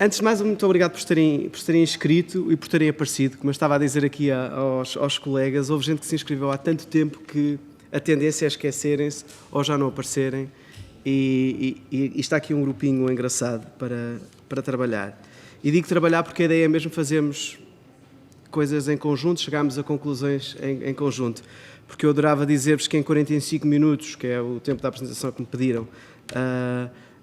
Antes de mais, muito obrigado por terem inscrito e por terem aparecido. Como eu estava a dizer aqui aos colegas, houve gente que se inscreveu há tanto tempo que a tendência é esquecerem-se ou já não aparecerem. E está aqui um grupinho engraçado para trabalhar. E digo trabalhar porque a ideia é mesmo fazermos coisas em conjunto, chegarmos a conclusões em conjunto. Porque eu adorava dizer-vos que em 45 minutos, que é o tempo da apresentação que me pediram,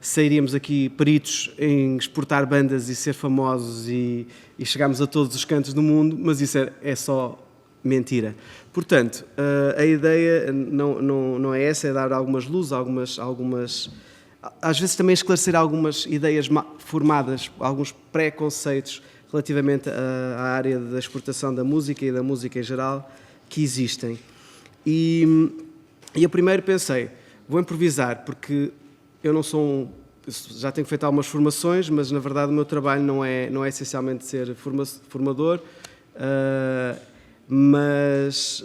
sairíamos aqui peritos em exportar bandas e ser famosos e chegarmos a todos os cantos do mundo, mas isso é só mentira. Portanto, a ideia não é essa, é dar algumas luzes, algumas às vezes também esclarecer algumas ideias formadas, alguns preconceitos relativamente à área da exportação da música e da música em geral que existem. E eu primeiro pensei, vou improvisar, porque eu não sou já tenho feito algumas formações, mas na verdade o meu trabalho não é essencialmente ser formador, mas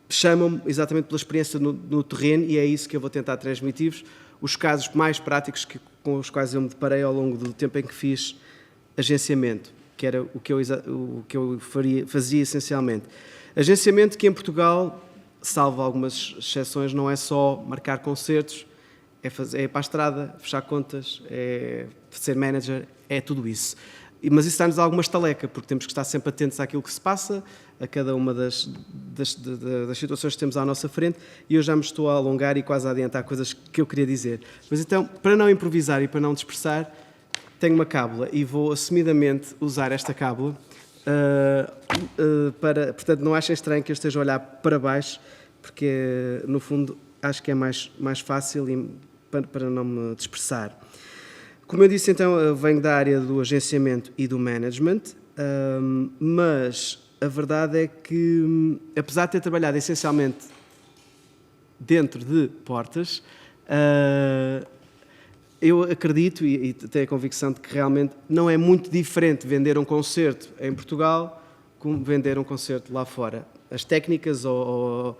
chamam-me exatamente pela experiência no terreno e é isso que eu vou tentar transmitir-vos, os casos mais práticos com os quais eu me deparei ao longo do tempo em que fiz agenciamento, que era o que eu fazia essencialmente. Agenciamento que em Portugal, salvo algumas exceções, não é só marcar concertos, é ir para a estrada, fechar contas, é ser manager, é tudo isso. Mas isso dá-nos alguma estaleca, porque temos que estar sempre atentos àquilo que se passa, a cada uma das situações que temos à nossa frente, e eu já me estou a alongar e quase a adiantar coisas que eu queria dizer. Mas então, para não improvisar e para não dispersar, tenho uma cábula e vou assumidamente usar esta cábula portanto, não achem estranho que eu esteja a olhar para baixo, porque no fundo acho que é mais fácil e para não me dispersar. Como eu disse, então, eu venho da área do agenciamento e do management, mas a verdade é que, apesar de ter trabalhado essencialmente dentro de portas, eu acredito e tenho a convicção de que realmente não é muito diferente vender um concerto em Portugal como vender um concerto lá fora. As técnicas ou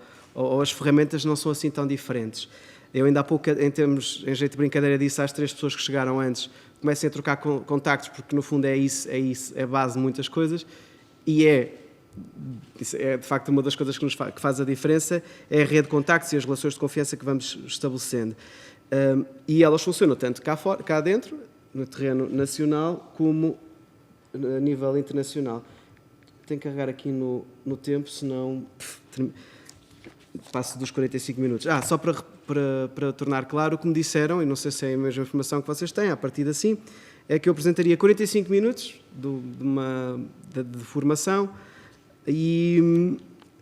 as ferramentas não são assim tão diferentes. Eu ainda há pouco, em jeito de brincadeira, disse às 3 pessoas que chegaram antes, comecem a trocar contactos, porque no fundo é a base de muitas coisas, e isso é de facto uma das coisas que faz a diferença, é a rede de contactos e as relações de confiança que vamos estabelecendo. E elas funcionam tanto cá dentro, no terreno nacional, como a nível internacional. Tenho que carregar aqui no tempo, senão passo dos 45 minutos. Só para tornar claro, o que me disseram, e não sei se é a mesma informação que vocês têm, a partir assim, é que eu apresentaria 45 minutos de formação e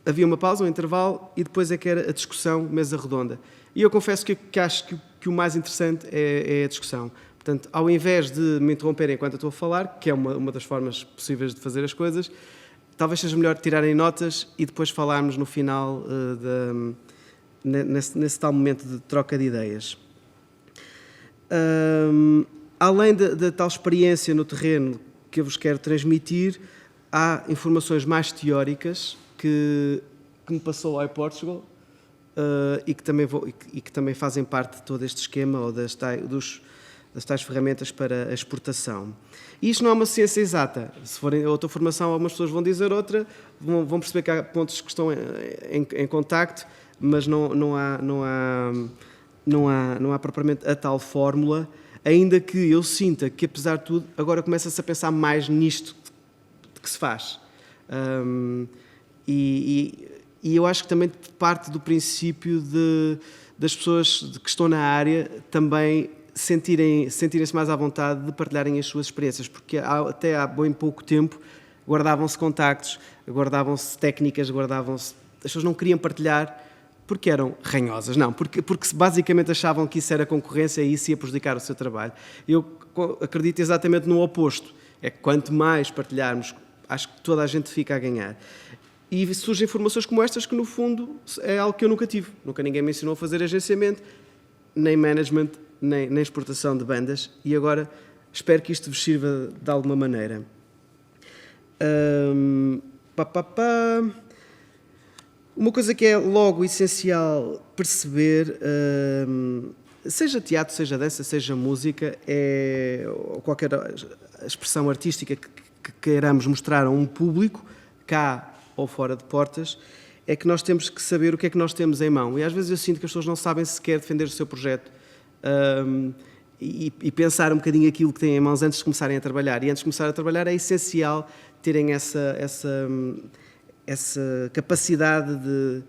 havia uma pausa, um intervalo, e depois é que era a discussão, mesa redonda. E eu confesso que acho que o mais interessante é a discussão. Portanto, ao invés de me interromperem enquanto eu estou a falar, que é uma das formas possíveis de fazer as coisas, talvez seja melhor tirarem notas e depois falarmos no final, nesse tal momento de troca de ideias. Além da tal experiência no terreno que eu vos quero transmitir, há informações mais teóricas que me passou ao iPortugal e que também fazem parte de todo este esquema ou das tais ferramentas para a exportação. E isto não é uma ciência exata. Se forem outra formação, algumas pessoas vão dizer outra, vão perceber que há pontos que estão em contacto, mas não há propriamente a tal fórmula, ainda que eu sinta que, apesar de tudo, agora começa-se a pensar mais nisto que se faz. E eu acho que também parte do princípio das pessoas que estão na área também sentirem-se mais à vontade de partilharem as suas experiências, porque até há bem pouco tempo guardavam-se contactos, guardavam-se técnicas, as pessoas não queriam partilhar porque eram ranhosas, não, porque basicamente achavam que isso era concorrência e isso ia prejudicar o seu trabalho. Eu acredito exatamente no oposto, é que quanto mais partilharmos, acho que toda a gente fica a ganhar. E surgem informações como estas que, no fundo, é algo que eu nunca tive. Nunca ninguém me ensinou a fazer agenciamento, nem management, nem exportação de bandas. E agora espero que isto vos sirva de alguma maneira. Uma coisa que é logo essencial perceber seja teatro, seja dança, seja música, ou qualquer expressão artística que queiramos mostrar a um público, cá ou fora de portas, é que nós temos que saber o que é que nós temos em mão. E às vezes eu sinto que as pessoas não sabem sequer defender o seu projeto e pensar um bocadinho aquilo que têm em mãos antes de começarem a trabalhar. E antes de começar a trabalhar é essencial terem essa capacidade de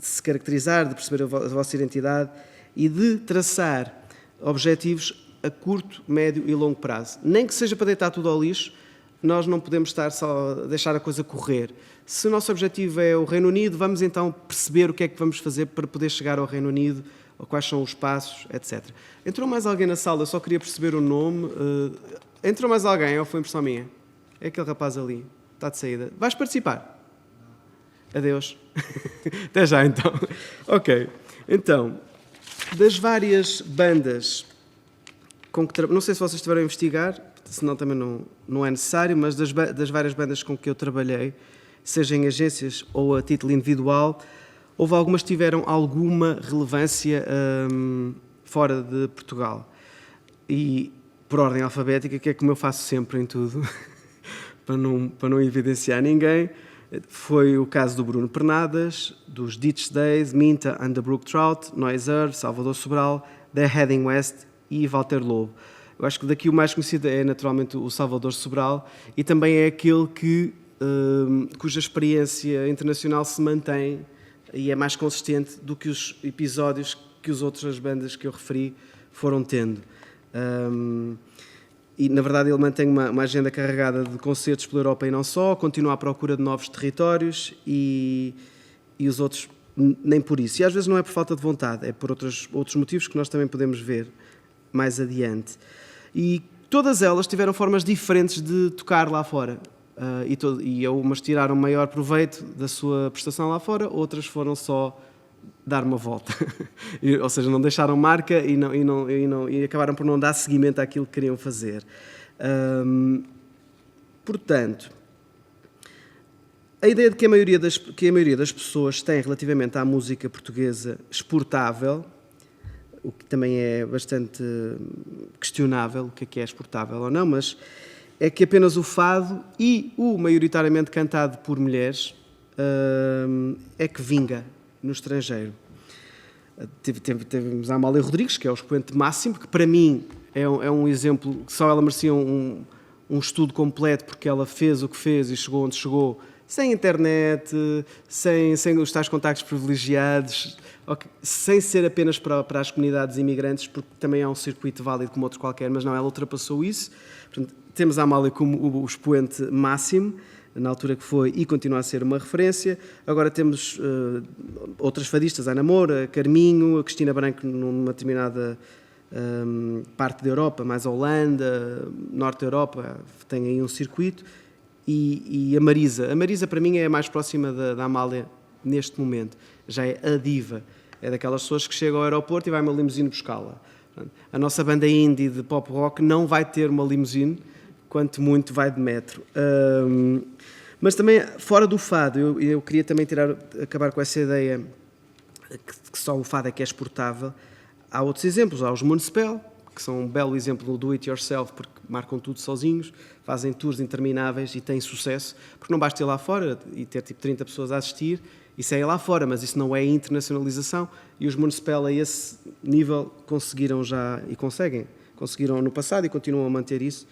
se caracterizar, de perceber a vossa identidade e de traçar objetivos a curto, médio e longo prazo. Nem que seja para deitar tudo ao lixo, nós não podemos estar só a deixar a coisa correr. Se o nosso objetivo é o Reino Unido, vamos então perceber o que é que vamos fazer para poder chegar ao Reino Unido, ou quais são os passos, etc. Entrou mais alguém na sala, eu só queria perceber o nome. Entrou mais alguém, ou foi impressão minha? É aquele rapaz ali, está de saída. Vais participar? Adeus. Até já, então. Ok. Então, das várias bandas com que não sei se vocês estiveram a investigar, senão também não é necessário, mas das várias bandas com que eu trabalhei, seja em agências ou a título individual, houve algumas que tiveram alguma relevância fora de Portugal. E, por ordem alfabética, que é como eu faço sempre em tudo, para não evidenciar ninguém, foi o caso do Bruno Pernadas, dos Ditch Days, Minta and the Brook Trout, Noiser, Salvador Sobral, The Heading West e Walter Lobo. Eu acho que daqui o mais conhecido é naturalmente o Salvador Sobral e também é aquele cuja experiência internacional se mantém e é mais consistente do que os episódios que as outras bandas que eu referi foram tendo. E, na verdade, ele mantém uma agenda carregada de concertos pela Europa e não só, continua à procura de novos territórios e os outros nem por isso. E às vezes não é por falta de vontade, é por outros motivos que nós também podemos ver mais adiante. E todas elas tiveram formas diferentes de tocar lá fora. E umas tiraram maior proveito da sua prestação lá fora, outras foram só dar uma volta. Ou seja, não deixaram marca e acabaram por não dar seguimento àquilo que queriam fazer. Portanto, a ideia de que a maioria das pessoas tem relativamente à música portuguesa exportável, o que também é bastante questionável, o que é exportável ou não, mas é que apenas o fado e o maioritariamente cantado por mulheres é que vinga no estrangeiro. Temos a Amália Rodrigues, que é o expoente máximo, que para mim é um exemplo que só ela merecia um estudo completo, porque ela fez o que fez e chegou onde chegou, sem internet, sem os tais contactos privilegiados, sem ser apenas para as comunidades imigrantes, porque também é um circuito válido como outro qualquer, mas não, ela ultrapassou isso. Portanto, temos a Amália como o expoente máximo, na altura que foi e continua a ser uma referência. Agora temos outras fadistas, a Ana Moura, a Carminho, a Cristina Branco numa determinada parte da Europa, mais a Holanda, Norte da Europa, tem aí um circuito. E a Marisa. A Marisa, para mim, é a mais próxima da Amália neste momento. Já é a diva. É daquelas pessoas que chegam ao aeroporto e vai uma limusine buscá-la. A nossa banda indie de pop rock não vai ter uma limusine, quanto muito vai de metro. Mas também, fora do fado, eu queria também acabar com essa ideia que só o fado é que é exportável. Há outros exemplos. Há os Municipal, que são um belo exemplo do do-it-yourself, porque marcam tudo sozinhos, fazem tours intermináveis e têm sucesso, porque não basta ir lá fora e ter tipo 30 pessoas a assistir, isso é ir lá fora, mas isso não é internacionalização, e os Municipal a esse nível conseguiram já, e conseguiram no passado e continuam a manter isso,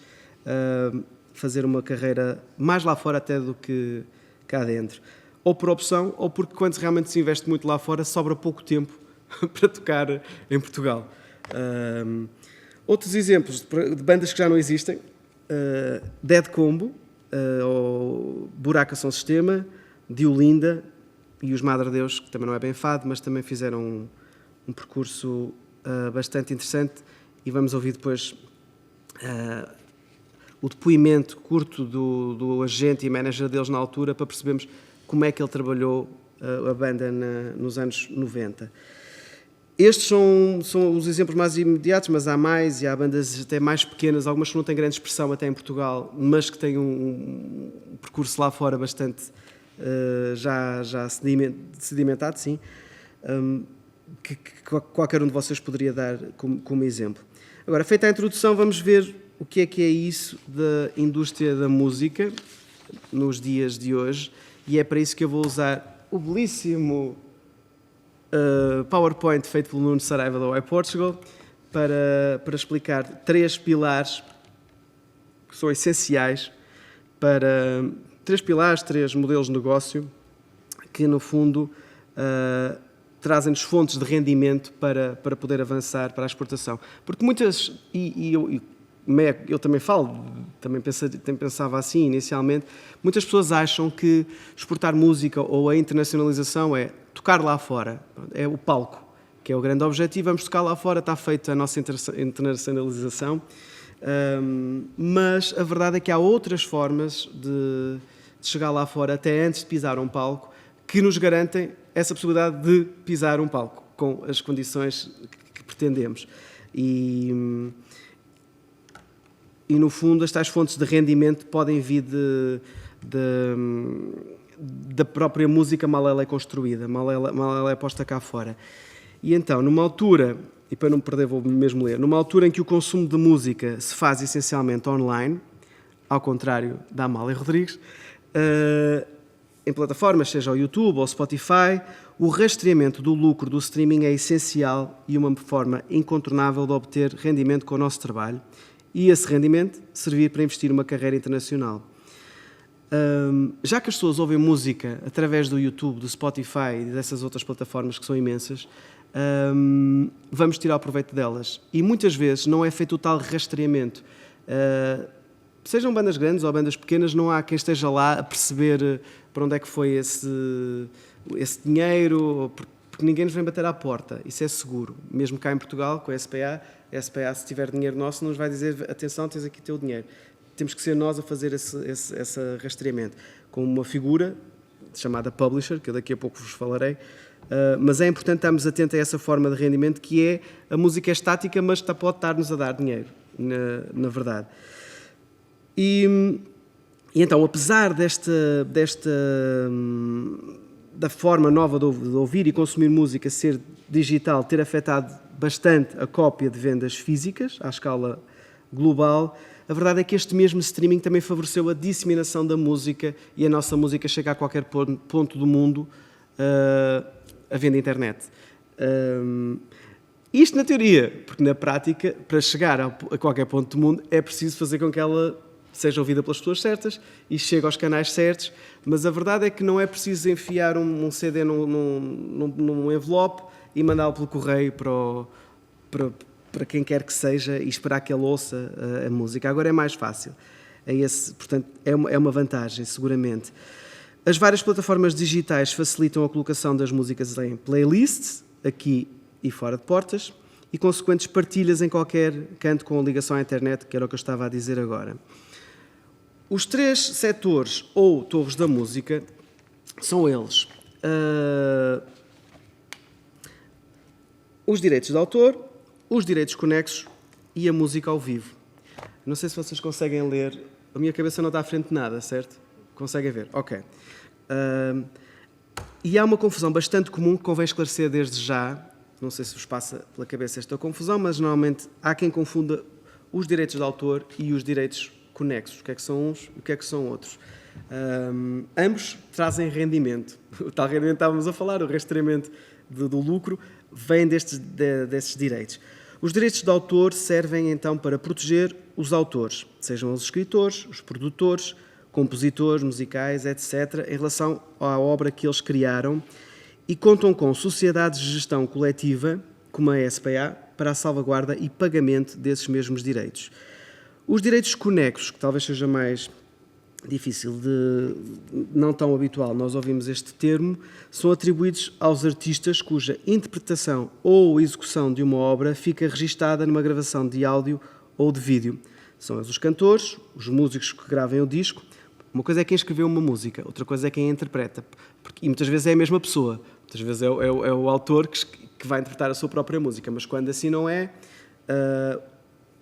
fazer uma carreira mais lá fora até do que cá dentro. Ou por opção, ou porque quando realmente se investe muito lá fora, sobra pouco tempo para tocar em Portugal. Outros exemplos de bandas que já não existem, Dead Combo, ou Buraca Som Sistema, Diolinda e os Madre Deus, que também não é bem fado, mas também fizeram um percurso bastante interessante, e vamos ouvir depois o depoimento curto do agente e manager deles na altura, para percebermos como é que ele trabalhou a banda nos anos 90. Estes são os exemplos mais imediatos, mas há mais, e há bandas até mais pequenas, algumas que não têm grande expressão até em Portugal, mas que têm um percurso lá fora bastante já sedimentado, sim. que qualquer um de vocês poderia dar como exemplo. Agora, feita a introdução, vamos ver o que é isso da indústria da música nos dias de hoje, e é para isso que eu vou usar o belíssimo PowerPoint feito pelo Nuno Saraiva da iPortugal para explicar 3 pilares que são essenciais para 3 modelos de negócio que, no fundo, trazem-nos fontes de rendimento para poder avançar para a exportação. Porque muitas, eu também pensava assim inicialmente, muitas pessoas acham que exportar música ou a internacionalização é tocar lá fora, é o palco, que é o grande objetivo, vamos tocar lá fora, está feita a nossa internacionalização, mas a verdade é que há outras formas de chegar lá fora, até antes de pisar um palco, que nos garantem essa possibilidade de pisar um palco, com as condições que pretendemos. E no fundo, as tais fontes de rendimento podem vir da própria música mal ela é construída, mal ela é posta cá fora. E então, numa altura, e para não me perder vou mesmo ler, numa altura em que o consumo de música se faz essencialmente online, ao contrário da Amália Rodrigues, em plataformas, seja o YouTube ou o Spotify, o rastreamento do lucro do streaming é essencial e uma forma incontornável de obter rendimento com o nosso trabalho e esse rendimento servir para investir numa carreira internacional. Já que as pessoas ouvem música através do YouTube, do Spotify e dessas outras plataformas que são imensas, vamos tirar o proveito delas. E muitas vezes não é feito o tal rastreamento. Sejam bandas grandes ou bandas pequenas, não há quem esteja lá a perceber para onde é que foi esse dinheiro, porque ninguém nos vem bater à porta, isso é seguro. Mesmo cá em Portugal, com a SPA, se tiver dinheiro nosso, não nos vai dizer, atenção, tens aqui o teu dinheiro. Temos que ser nós a fazer esse rastreamento, com uma figura chamada publisher, que eu daqui a pouco vos falarei, mas é importante estarmos atentos a essa forma de rendimento, que é, a música é estática, mas pode estar-nos a dar dinheiro, na verdade. E então, apesar da forma nova de ouvir e consumir música ser digital, ter afetado bastante a cópia de vendas físicas, à escala global, a verdade é que este mesmo streaming também favoreceu a disseminação da música e a nossa música chega a qualquer ponto do mundo a venda internet. Isto na teoria, porque na prática, para chegar a qualquer ponto do mundo, é preciso fazer com que ela seja ouvida pelas pessoas certas e chegue aos canais certos, mas a verdade é que não é preciso enfiar um CD num envelope e mandá-lo pelo correio para quem quer que seja e esperar que ele ouça a música. Agora é mais fácil. Portanto, é uma vantagem, seguramente. As várias plataformas digitais facilitam a colocação das músicas em playlists, aqui e fora de portas, e consequentes partilhas em qualquer canto com ligação à internet, que era o que eu estava a dizer agora. Os 3 setores ou torres da música são eles: os direitos de autor, os direitos conexos e a música ao vivo. Não sei se vocês conseguem ler, a minha cabeça não está à frente de nada, certo? Conseguem ver? Ok. E há uma confusão bastante comum que convém esclarecer desde já. Não sei se vos passa pela cabeça esta confusão, mas normalmente há quem confunda os direitos de autor e os direitos conexos. O que é que são uns e o que é que são outros? Ambos trazem rendimento. O tal rendimento que estávamos a falar, o rastreamento do lucro, vem desses direitos. Os direitos de autor servem então para proteger os autores, sejam os escritores, os produtores, compositores musicais, etc., em relação à obra que eles criaram, e contam com sociedades de gestão coletiva, como a SPA, para a salvaguarda e pagamento desses mesmos direitos. Os direitos conexos, que talvez seja mais difícil não tão habitual, nós ouvimos este termo, são atribuídos aos artistas cuja interpretação ou execução de uma obra fica registada numa gravação de áudio ou de vídeo. São os cantores, os músicos que gravem o disco. Uma coisa é quem escreveu uma música, outra coisa é quem a interpreta. E muitas vezes é a mesma pessoa, muitas vezes é o autor que vai interpretar a sua própria música, mas quando assim não é,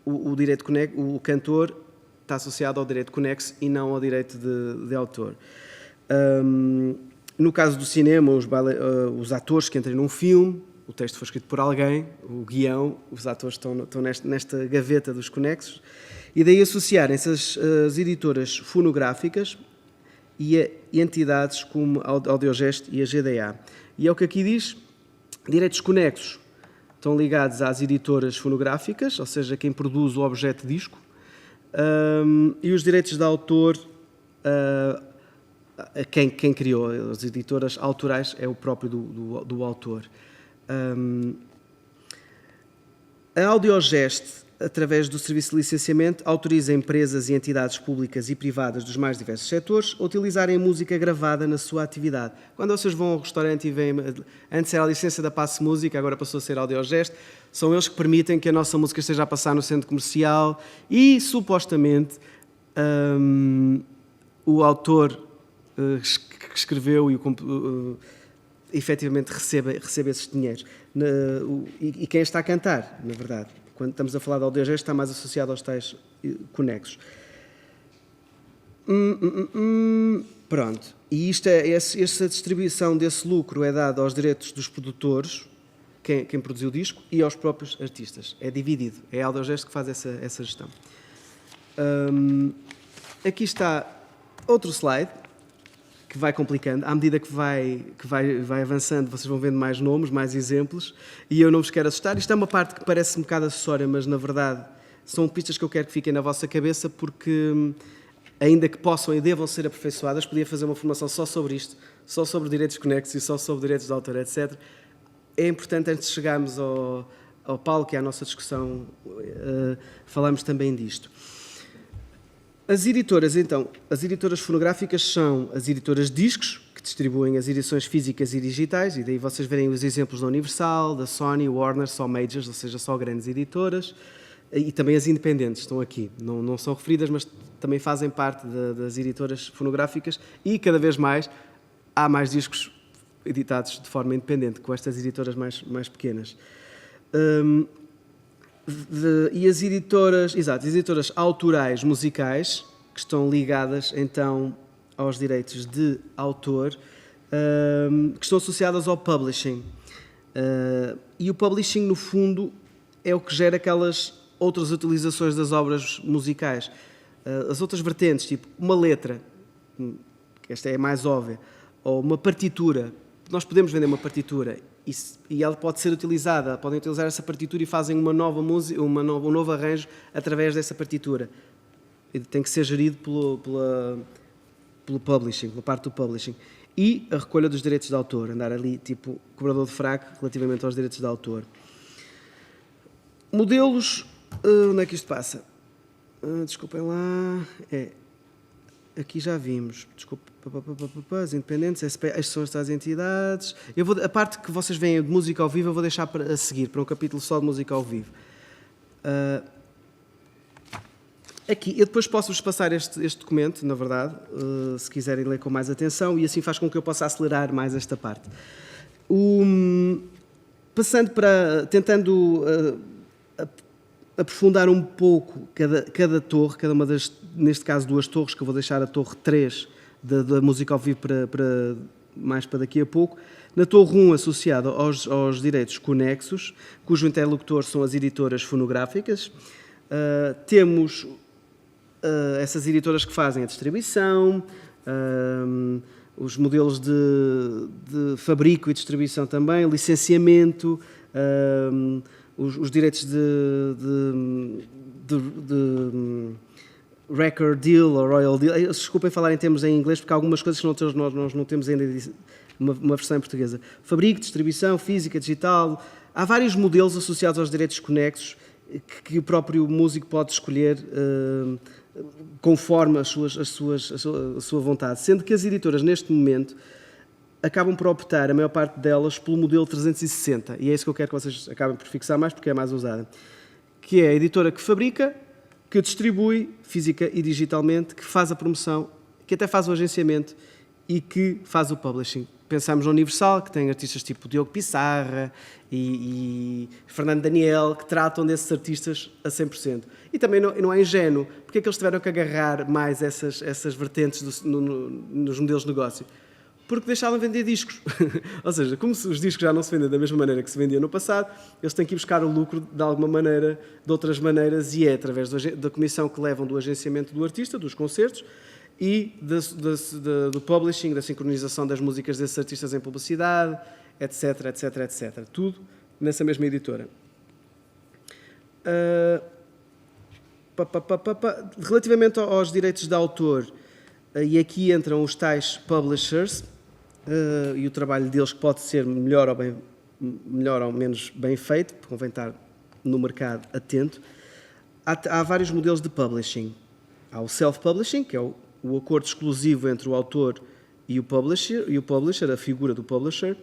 o direito conexo, o cantor está associado ao direito conexo e não ao direito de autor. No caso do cinema, os atores que entram num filme, o texto foi escrito por alguém, o guião, os atores estão nesta gaveta dos conexos, e daí associarem-se as editoras fonográficas e a entidades como a Audiogest e a GDA. E é o que aqui diz: direitos conexos estão ligados às editoras fonográficas, ou seja, quem produz o objeto disco, e os direitos de autor a quem criou. As editoras autorais é o próprio do autor. A Audiogest, através do serviço de licenciamento, autoriza empresas e entidades públicas e privadas dos mais diversos setores a utilizarem música gravada na sua atividade. Quando vocês vão ao restaurante e veem, antes era a licença da Passe Música, agora passou a ser a Audiogest, são eles que permitem que a nossa música esteja a passar no centro comercial e, supostamente, o autor que escreveu efetivamente recebe esses dinheiros. E quem está a cantar, na verdade. Quando estamos a falar da Audiogest, está mais associado aos tais conexos. Pronto. E esta distribuição desse lucro é dada aos direitos dos produtores, quem produziu o disco, e aos próprios artistas. É dividido. É a Audiogest que faz essa gestão. Aqui está outro slide, que vai complicando. À medida que vai avançando, vocês vão vendo mais nomes, mais exemplos, e eu não vos quero assustar. Isto é uma parte que parece um bocado acessória, mas, na verdade, são pistas que eu quero que fiquem na vossa cabeça, porque, ainda que possam e devam ser aperfeiçoadas, podia fazer uma formação só sobre isto, só sobre direitos conexos e só sobre direitos de autor, etc. É importante, antes de chegarmos ao palco, que é a nossa discussão, falarmos também disto. As editoras, então, as editoras fonográficas são as editoras de discos, que distribuem as edições físicas e digitais, e daí vocês verem os exemplos da Universal, da Sony, Warner, só majors, ou seja, só grandes editoras, e também as independentes estão aqui. Não são referidas, mas também fazem parte das editoras fonográficas, e cada vez mais há mais discos editados de forma independente, com estas editoras mais pequenas. E as editoras, exato, as editoras autorais musicais, que estão ligadas então aos direitos de autor, que estão associadas ao publishing. E o publishing, no fundo, é o que gera aquelas outras utilizações das obras musicais. As outras vertentes, tipo uma letra, que esta é a mais óbvia, ou uma partitura. Nós podemos vender uma partitura e ela pode ser utilizada, podem utilizar essa partitura e fazem uma nova música, um novo arranjo através dessa partitura. E tem que ser gerido pelo publishing, pela parte do publishing. E a recolha dos direitos de autor, andar ali tipo cobrador de fraco relativamente aos direitos de autor. Modelos, onde é que isto passa? Desculpem lá, aqui já vimos, desculpa, as independentes, estas são estas entidades. A parte que vocês veem de música ao vivo eu vou deixar a seguir, para um capítulo só de música ao vivo. Aqui, eu depois posso-vos passar este documento, na verdade, se quiserem ler com mais atenção, e assim faz com que eu possa acelerar mais esta parte. Tentando aprofundar um pouco cada torre, cada uma das, neste caso, 2 torres, que eu vou deixar a torre 3 da música ao vivo mais para daqui a pouco. Na torre 1, associada aos direitos conexos, cujo interlocutor são as editoras fonográficas, temos essas editoras que fazem a distribuição, os modelos de fabrico e distribuição também, licenciamento, os direitos de record deal ou royal deal. Desculpem falar em termos em inglês, porque há algumas coisas que nós não temos ainda uma versão em portuguesa. Fabrico, distribuição, física, digital. Há vários modelos associados aos direitos conexos que o próprio músico pode escolher conforme a sua vontade. Sendo que as editoras, neste momento, acabam por optar, a maior parte delas, pelo modelo 360. E é isso que eu quero que vocês acabem por fixar mais, porque é mais usada. Que é a editora que fabrica, que distribui, física e digitalmente, que faz a promoção, que até faz o agenciamento e que faz o publishing. Pensamos na Universal, que tem artistas tipo Diogo Pissarra e Fernando Daniel, que tratam desses artistas a 100%. E também não é ingênuo, porque é que eles tiveram que agarrar mais essas vertentes nos modelos de negócio? porque deixaram de vender discos. Ou seja, como os discos já não se vendem da mesma maneira que se vendia no passado, eles têm que ir buscar o lucro de alguma maneira, de outras maneiras, e é através da comissão que levam do agenciamento do artista, dos concertos, e do publishing, da sincronização das músicas desses artistas em publicidade, etc, etc, etc. Tudo nessa mesma editora. Relativamente aos direitos de autor, e aqui entram os tais publishers, e o trabalho deles que pode ser melhor ou menos bem feito, convém estar no mercado atento. Há vários modelos de publishing. Há o self-publishing, que é o acordo exclusivo entre o autor e o publisher, a figura do publisher,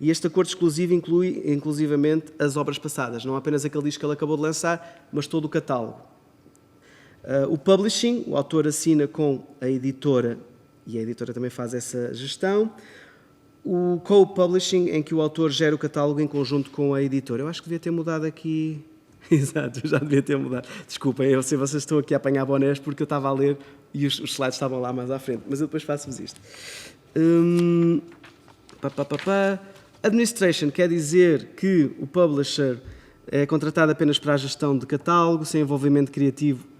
e este acordo exclusivo inclui, inclusivamente, as obras passadas, não apenas aquele disco que ele acabou de lançar, mas todo o catálogo. O publishing, o autor assina com a editora, e a editora também faz essa gestão. O co-publishing, em que o autor gera o catálogo em conjunto com a editora. Eu acho que devia ter mudado aqui... Exato, já devia ter mudado. Desculpem, eu sei que vocês estão aqui a apanhar bonés porque eu estava a ler e os slides estavam lá mais à frente, mas eu depois faço-vos isto. Administration quer dizer que o publisher é contratado apenas para a gestão de catálogo, sem envolvimento criativo,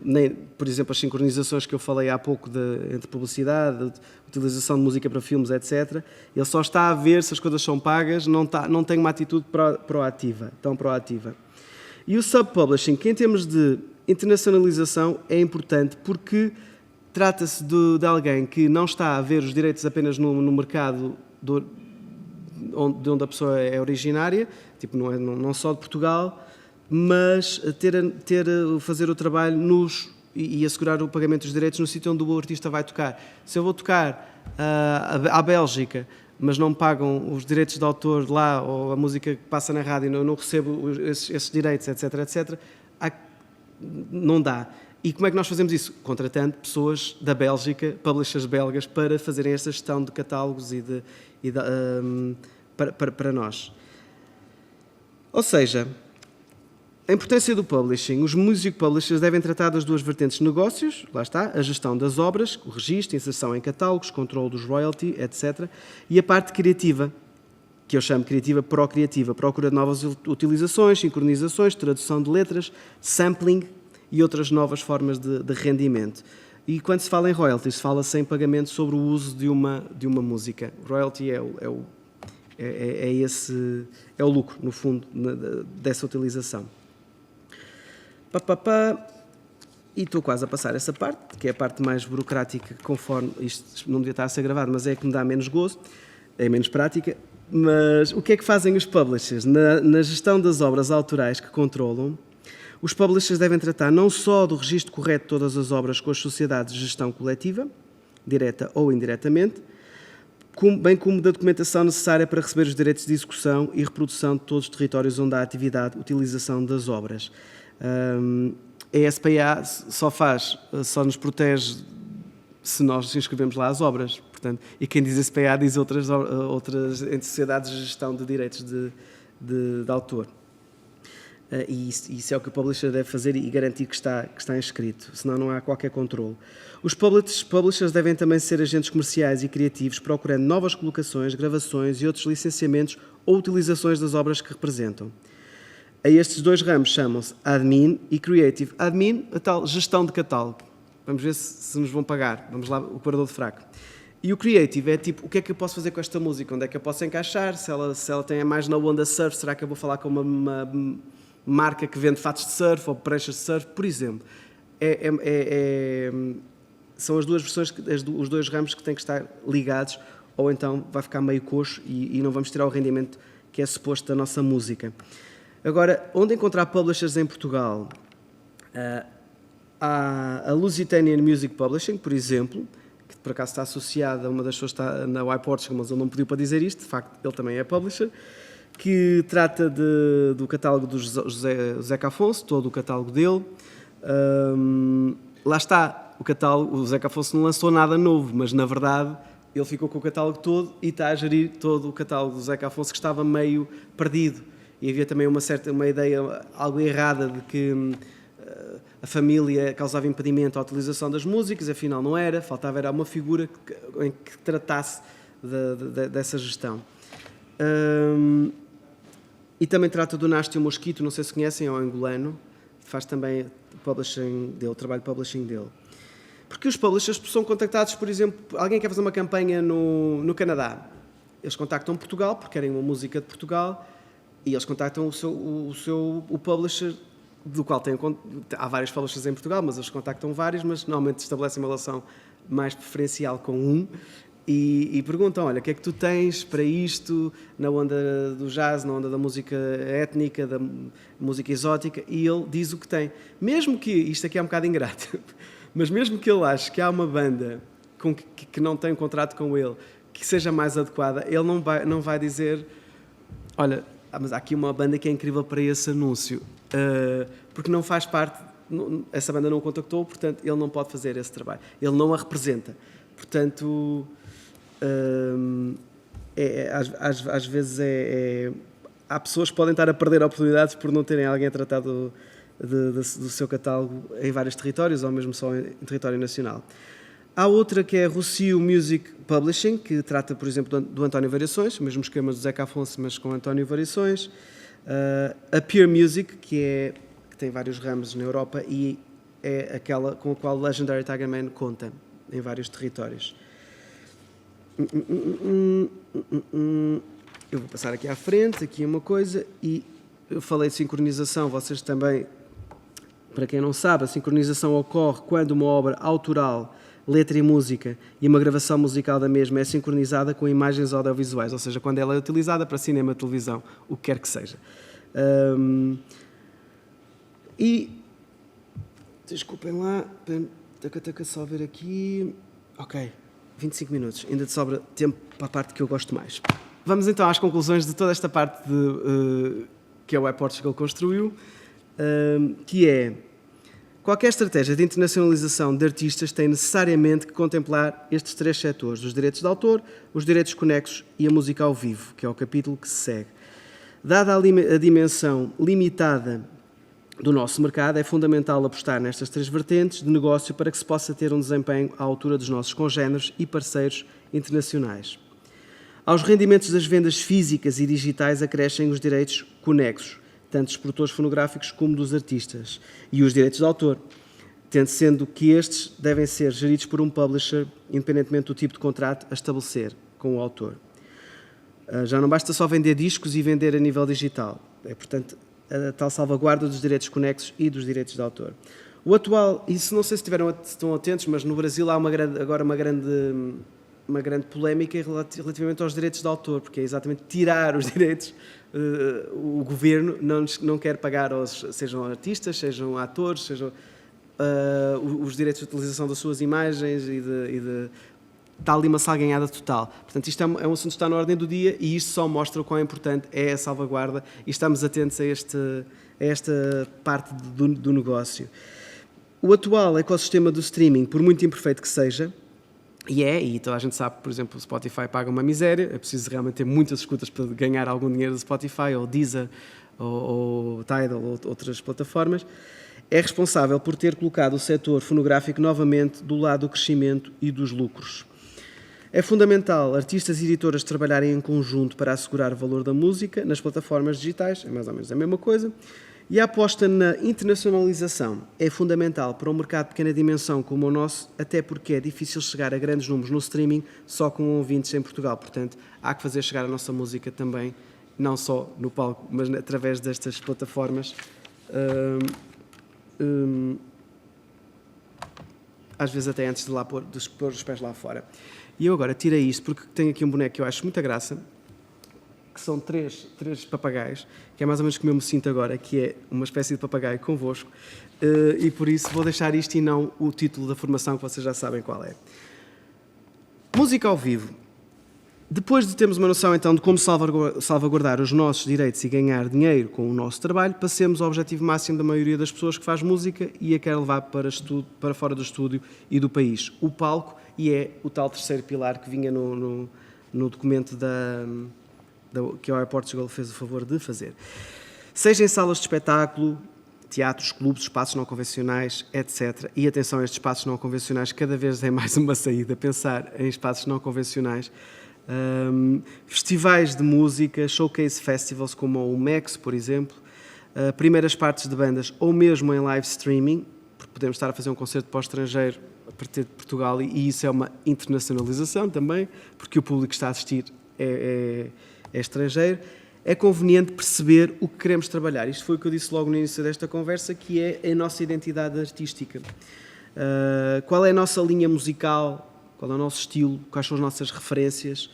nem, por exemplo, as sincronizações que eu falei há pouco entre publicidade, utilização de música para filmes, etc. Ele só está a ver se as coisas são pagas, não tem uma atitude tão proativa. E o sub-publishing, que em termos de internacionalização é importante porque trata-se de alguém que não está a ver os direitos apenas no mercado de onde a pessoa é originária, tipo, não só de Portugal, mas fazer o trabalho e assegurar o pagamento dos direitos no sítio onde o artista vai tocar. Se eu vou tocar à Bélgica, mas não me pagam os direitos de autor lá, ou a música que passa na rádio, eu não recebo esses direitos, etc, etc, não dá. E como é que nós fazemos isso? Contratando pessoas da Bélgica, publishers belgas, para fazerem essa gestão de catálogos para nós. Ou seja, a importância do publishing. Os music publishers devem tratar das duas vertentes de negócios, lá está, a gestão das obras, o registro, inserção em catálogos, controle dos royalty, etc. E a parte criativa, que eu chamo criativa procriativa, procura de novas utilizações, sincronizações, tradução de letras, sampling e outras novas formas de rendimento. E quando se fala em royalties, fala-se em pagamento sobre o uso de uma música. Royalty é o lucro, no fundo, dessa utilização. E estou quase a passar essa parte, que é a parte mais burocrática, conforme isto não devia estar a ser gravado, mas é que me dá menos gozo, é menos prática. Mas o que é que fazem os publishers? Na gestão das obras autorais que controlam, os publishers devem tratar não só do registro correto de todas as obras com as sociedades de gestão coletiva, direta ou indiretamente, bem como da documentação necessária para receber os direitos de execução e reprodução de todos os territórios onde há atividade, utilização das obras. A SPA só nos protege se nós inscrevemos lá as obras, portanto, e quem diz SPA diz outras sociedades de gestão de direitos de autor. E isso é o que o publisher deve fazer e garantir que está inscrito, senão não há qualquer controle. Os publishers devem também ser agentes comerciais e criativos, procurando novas colocações, gravações e outros licenciamentos ou utilizações das obras que representam. A estes dois ramos chamam-se Admin e Creative. Admin, a tal gestão de catálogo. Vamos ver se nos vão pagar. Vamos lá, o parador de fraco. E o Creative é tipo, o que é que eu posso fazer com esta música? Onde é que eu posso encaixar? Se ela tem mais na onda surf, será que eu vou falar com uma marca que vende fatos de surf ou pranchas de surf? Por exemplo. São as duas versões, os dois ramos que têm que estar ligados, ou então vai ficar meio coxo e não vamos tirar o rendimento que é suposto da nossa música. Agora, onde encontrar publishers em Portugal? Há a Lusitanian Music Publishing, por exemplo, que por acaso está associada a uma das pessoas que está na iPortugal, mas ele não pediu para dizer isto, de facto ele também é publisher, que trata do catálogo do Zeca Afonso, todo o catálogo dele. Lá está, o catálogo, o Zeca Afonso não lançou nada novo, mas na verdade ele ficou com o catálogo todo e está a gerir todo o catálogo do Zeca Afonso, que estava meio perdido. E havia também uma ideia algo errada de que a família causava impedimento à utilização das músicas, afinal não era, faltava era uma figura em que tratasse dessa gestão. E também trata do Nástio Mosquito, não sei se conhecem, é um angolano, faz também o trabalho de publishing dele. Porque os publishers são contactados, por exemplo, alguém quer fazer uma campanha no Canadá, eles contactam Portugal, porque querem uma música de Portugal, e eles contactam o publisher, do qual há vários publishers em Portugal, mas eles contactam vários, mas normalmente estabelecem uma relação mais preferencial com um, e perguntam, olha, o que é que tu tens para isto, na onda do jazz, na onda da música étnica, da música exótica, e ele diz o que tem. Mesmo que, isto aqui é um bocado ingrato, mas mesmo que ele ache que há uma banda que não tem um contrato com ele, que seja mais adequada, ele não vai dizer, olha, mas há aqui uma banda que é incrível para esse anúncio, porque não faz parte, essa banda não o contactou, portanto, ele não pode fazer esse trabalho, ele não a representa. Portanto, às vezes há pessoas que podem estar a perder oportunidades por não terem alguém a tratar do seu catálogo em vários territórios ou mesmo só em território nacional. Há outra que é a Rocio Music Publishing, que trata, por exemplo, do António Variações, o mesmo esquema do Zeca Afonso, mas com António Variações. A Pure Music, que tem vários ramos na Europa e é aquela com a qual o Legendary Tiger Man conta em vários territórios. Eu vou passar aqui à frente, aqui uma coisa, e eu falei de sincronização, vocês também, para quem não sabe, a sincronização ocorre quando uma obra autoral, letra e música, e uma gravação musical da mesma é sincronizada com imagens audiovisuais, ou seja, quando ela é utilizada para cinema, televisão, o que quer que seja. E, desculpem lá, só ver aqui, ok, 25 minutos, ainda te sobra tempo para a parte que eu gosto mais. Vamos então às conclusões de toda esta parte que a iPortugal construiu, que é: qualquer estratégia de internacionalização de artistas tem necessariamente que contemplar estes três setores: os direitos de autor, os direitos conexos e a música ao vivo, que é o capítulo que se segue. Dada a dimensão limitada do nosso mercado, é fundamental apostar nestas três vertentes de negócio para que se possa ter um desempenho à altura dos nossos congéneres e parceiros internacionais. Aos rendimentos das vendas físicas e digitais acrescem os direitos conexos, tanto dos produtores fonográficos como dos artistas, e os direitos de autor, sendo que estes devem ser geridos por um publisher, independentemente do tipo de contrato a estabelecer com o autor. Já não basta só vender discos e vender a nível digital. É, portanto, a tal salvaguarda dos direitos conexos e dos direitos de autor. O atual, isso não sei se estão atentos, mas no Brasil há agora uma grande polémica relativamente aos direitos de autor, porque é exatamente tirar os direitos. O governo não quer pagar sejam artistas, sejam atores, sejam os direitos de utilização das suas imagens e está ali uma salganhada total. Portanto, isto é um assunto que está na ordem do dia e isto só mostra o quão importante é a salvaguarda e estamos atentos a esta parte do negócio. O atual ecossistema do streaming, por muito imperfeito que seja, e toda a gente sabe, por exemplo, o Spotify paga uma miséria, é preciso realmente ter muitas escutas para ganhar algum dinheiro do Spotify, ou Deezer, ou Tidal, ou outras plataformas, é responsável por ter colocado o setor fonográfico novamente do lado do crescimento e dos lucros. É fundamental artistas e editoras trabalharem em conjunto para assegurar o valor da música nas plataformas digitais, é mais ou menos a mesma coisa, e a aposta na internacionalização é fundamental para um mercado de pequena dimensão como o nosso, até porque é difícil chegar a grandes números no streaming só com ouvintes em Portugal. Portanto, há que fazer chegar a nossa música também, não só no palco, mas através destas plataformas. Às vezes até antes de pôr os pés lá fora. E eu agora tirei isto porque tenho aqui um boneco que eu acho muita graça, que são três papagaios, que é mais ou menos como eu me sinto agora, que é uma espécie de papagaio convosco, e por isso vou deixar isto e não o título da formação, que vocês já sabem qual é. Música ao vivo. Depois de termos uma noção então de como salvaguardar os nossos direitos e ganhar dinheiro com o nosso trabalho, passemos ao objetivo máximo da maioria das pessoas que faz música e a quer levar para fora do estúdio e do país: o palco, e é o tal terceiro pilar que vinha no documento que a iPortugal fez o favor de fazer. Seja em salas de espetáculo, teatros, clubes, espaços não convencionais, etc. E atenção a estes espaços não convencionais, cada vez é mais uma saída, pensar em espaços não convencionais. Festivais de música, showcase festivals como o MEX, por exemplo, primeiras partes de bandas ou mesmo em live streaming, porque podemos estar a fazer um concerto para o estrangeiro a partir de Portugal e isso é uma internacionalização também, porque o público que está a assistir é estrangeiro. É conveniente perceber o que queremos trabalhar. Isto foi o que eu disse logo no início desta conversa, que é a nossa identidade artística. Qual é a nossa linha musical, qual é o nosso estilo, quais são as nossas referências,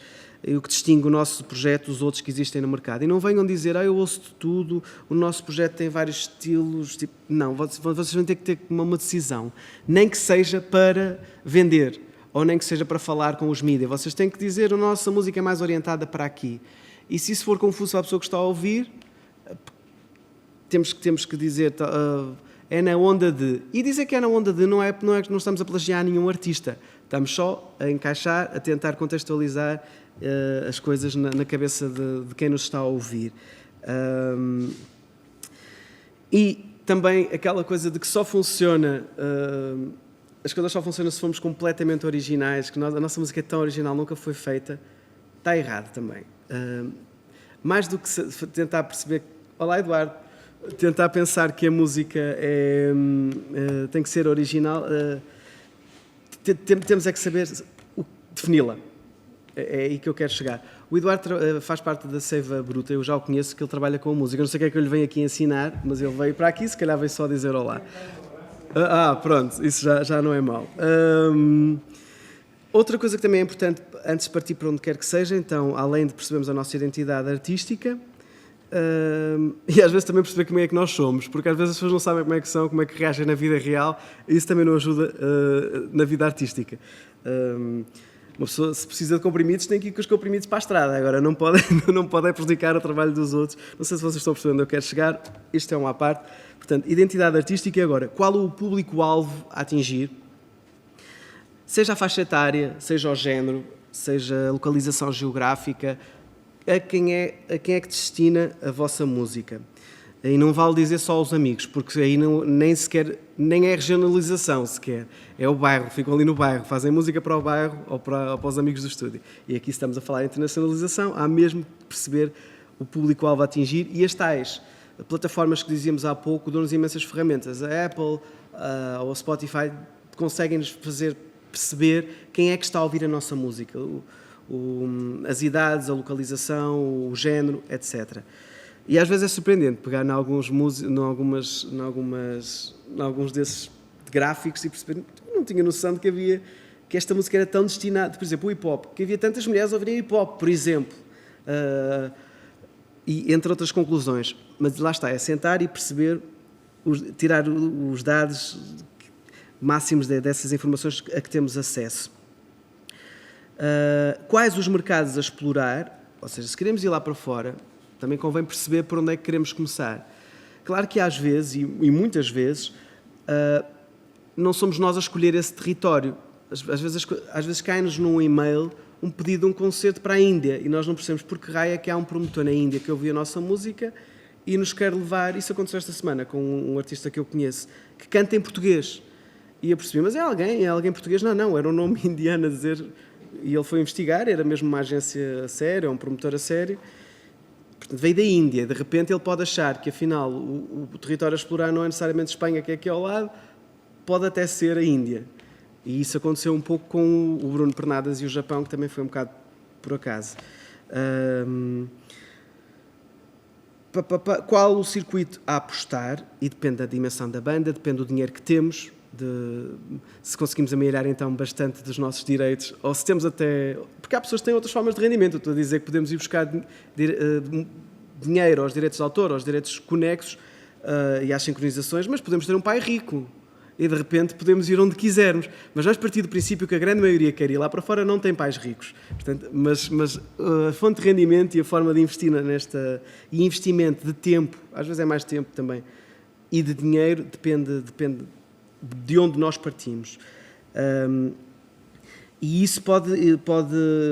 o que distingue o nosso projeto dos outros que existem no mercado. E não venham dizer, eu ouço de tudo, o nosso projeto tem vários estilos. Tipo, não, vocês vão ter que ter uma decisão. Nem que seja para vender, ou nem que seja para falar com os mídias. Vocês têm que dizer, a nossa música é mais orientada para aqui. E se isso for confuso para a pessoa que está a ouvir, temos que dizer, é na onda de... E dizer que é na onda de não estamos a plagiar nenhum artista. Estamos só a encaixar, a tentar contextualizar as coisas na cabeça de quem nos está a ouvir. E também aquela coisa de que só funciona... as coisas só funcionam se formos completamente originais, que a nossa música é tão original, nunca foi feita. Está errado também. Mais do que tentar perceber... Olá, Eduardo. Tentar pensar que a música tem que ser original, temos é que saber defini-la. É aí que eu quero chegar. O Eduardo faz parte da Seiva Bruta, eu já o conheço, que ele trabalha com a música. Eu não sei o que é que eu lhe venho aqui ensinar, mas ele veio para aqui, se calhar veio só dizer olá. Pronto, isso já não é mau. Outra coisa que também é importante, antes de partir para onde quer que seja, então, além de percebermos a nossa identidade artística, e às vezes também perceber como é que nós somos, porque às vezes as pessoas não sabem como é que são, como é que reagem na vida real, e isso também não ajuda na vida artística. Uma pessoa, se precisa de comprimidos, tem que ir com os comprimidos para a estrada. Agora, não pode prejudicar o trabalho dos outros. Não sei se vocês estão percebendo onde eu quero chegar. Isto é uma à parte. Portanto, identidade artística. E agora, qual o público-alvo a atingir? Seja a faixa etária, seja o género, seja a localização geográfica, a quem é que destina a vossa música. E não vale dizer só aos amigos, porque aí nem é regionalização sequer. É o bairro, ficam ali no bairro, fazem música para o bairro ou para os amigos do estúdio. E aqui estamos a falar de internacionalização, há mesmo que perceber o público-alvo a atingir e as tais plataformas que dizíamos há pouco dão-nos imensas ferramentas. A Apple ou a Spotify conseguem-nos fazer perceber quem é que está a ouvir a nossa música, as idades, a localização, o género, etc. E às vezes é surpreendente pegar em alguns desses gráficos e perceber, não tinha noção de que esta música era tão destinada, por exemplo, o hip-hop, que havia tantas mulheres a ouvirem hip-hop, por exemplo, e entre outras conclusões. Mas lá está, é sentar e perceber, tirar os dados máximos dessas informações a que temos acesso. Quais os mercados a explorar, ou seja, se queremos ir lá para fora, também convém perceber por onde é que queremos começar. Claro que às vezes, e muitas vezes, não somos nós a escolher esse território. Às vezes cai-nos num e-mail um pedido de um concerto para a Índia e nós não percebemos por que raio é que há um promotor na Índia que ouviu a nossa música e nos quer levar. Isso aconteceu esta semana com um artista que eu conheço, que canta em português. E eu percebi, mas é alguém português? Não, era um nome indiano a dizer... E ele foi investigar, era mesmo uma agência a sério, um promotor a sério. Portanto, veio da Índia. De repente ele pode achar que, afinal, o território a explorar não é necessariamente Espanha, que é aqui ao lado, pode até ser a Índia. E isso aconteceu um pouco com o Bruno Pernadas e o Japão, que também foi um bocado por acaso. Qual o circuito a apostar? E depende da dimensão da banda, depende do dinheiro que temos, se conseguimos amealhar então bastante dos nossos direitos, ou se temos até... Porque há pessoas que têm outras formas de rendimento. Eu estou a dizer que podemos ir buscar dinheiro aos direitos de autor, aos direitos conexos e às sincronizações, mas podemos ter um pai rico e de repente podemos ir onde quisermos. Mas vamos partir do princípio que a grande maioria quer ir lá para fora, não tem pais ricos. Portanto, mas a fonte de rendimento e a forma de investir e investimento de tempo, às vezes é mais tempo também, e de dinheiro, depende de onde nós partimos. E isso pode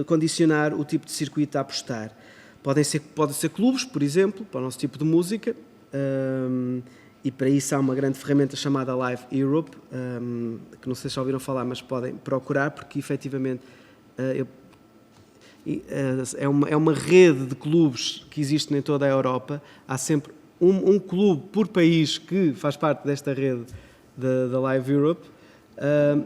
condicionar o tipo de circuito a apostar. Podem ser clubes, por exemplo, para o nosso tipo de música, e para isso há uma grande ferramenta chamada Live Europe, que não sei se já ouviram falar, mas podem procurar, porque efetivamente é uma rede de clubes que existe em toda a Europa. Há sempre um clube por país que faz parte desta rede da Live Europe,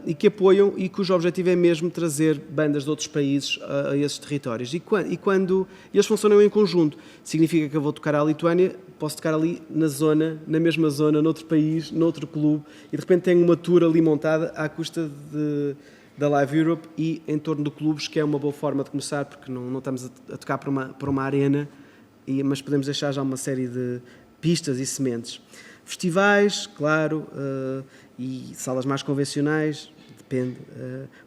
e que apoiam e cujo objetivo é mesmo trazer bandas de outros países a esses territórios. E quando eles funcionam em conjunto, significa que eu vou tocar à Lituânia, posso tocar ali na mesma zona, noutro país, noutro clube, e de repente tenho uma tour ali montada à custa da Live Europe e em torno de clubes, que é uma boa forma de começar, porque não estamos a tocar para uma arena, mas podemos deixar já uma série de pistas e sementes. Festivais, claro, e salas mais convencionais, depende.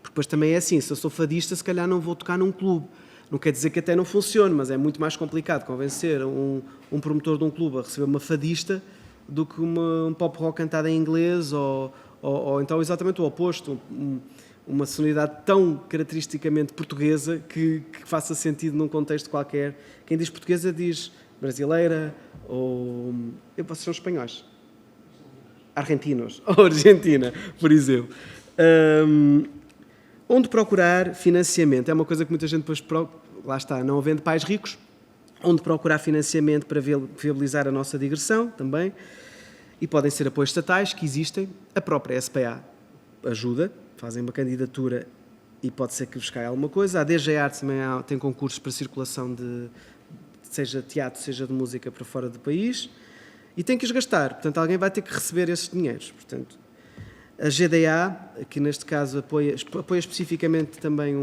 Porque depois também é assim, se eu sou fadista, se calhar não vou tocar num clube. Não quer dizer que até não funcione, mas é muito mais complicado convencer um promotor de um clube a receber uma fadista do que um pop rock cantado em inglês ou então exatamente o oposto, uma sonoridade tão caracteristicamente portuguesa que faça sentido num contexto qualquer. Quem diz portuguesa diz brasileira ou... Vocês são espanhóis? Argentinos, ou Argentina, por exemplo. Onde procurar financiamento? É uma coisa que muita gente depois lá está, não havendo pais ricos, onde procurar financiamento para viabilizar a nossa digressão também. E podem ser apoios estatais que existem, a própria SPA ajuda, fazem uma candidatura e pode ser que vos caia alguma coisa. A DG Artes também tem concursos para circulação seja de teatro, seja de música para fora do país, e tem que os gastar, portanto alguém vai ter que receber esses dinheiros. Portanto, a GDA, que neste caso apoia especificamente também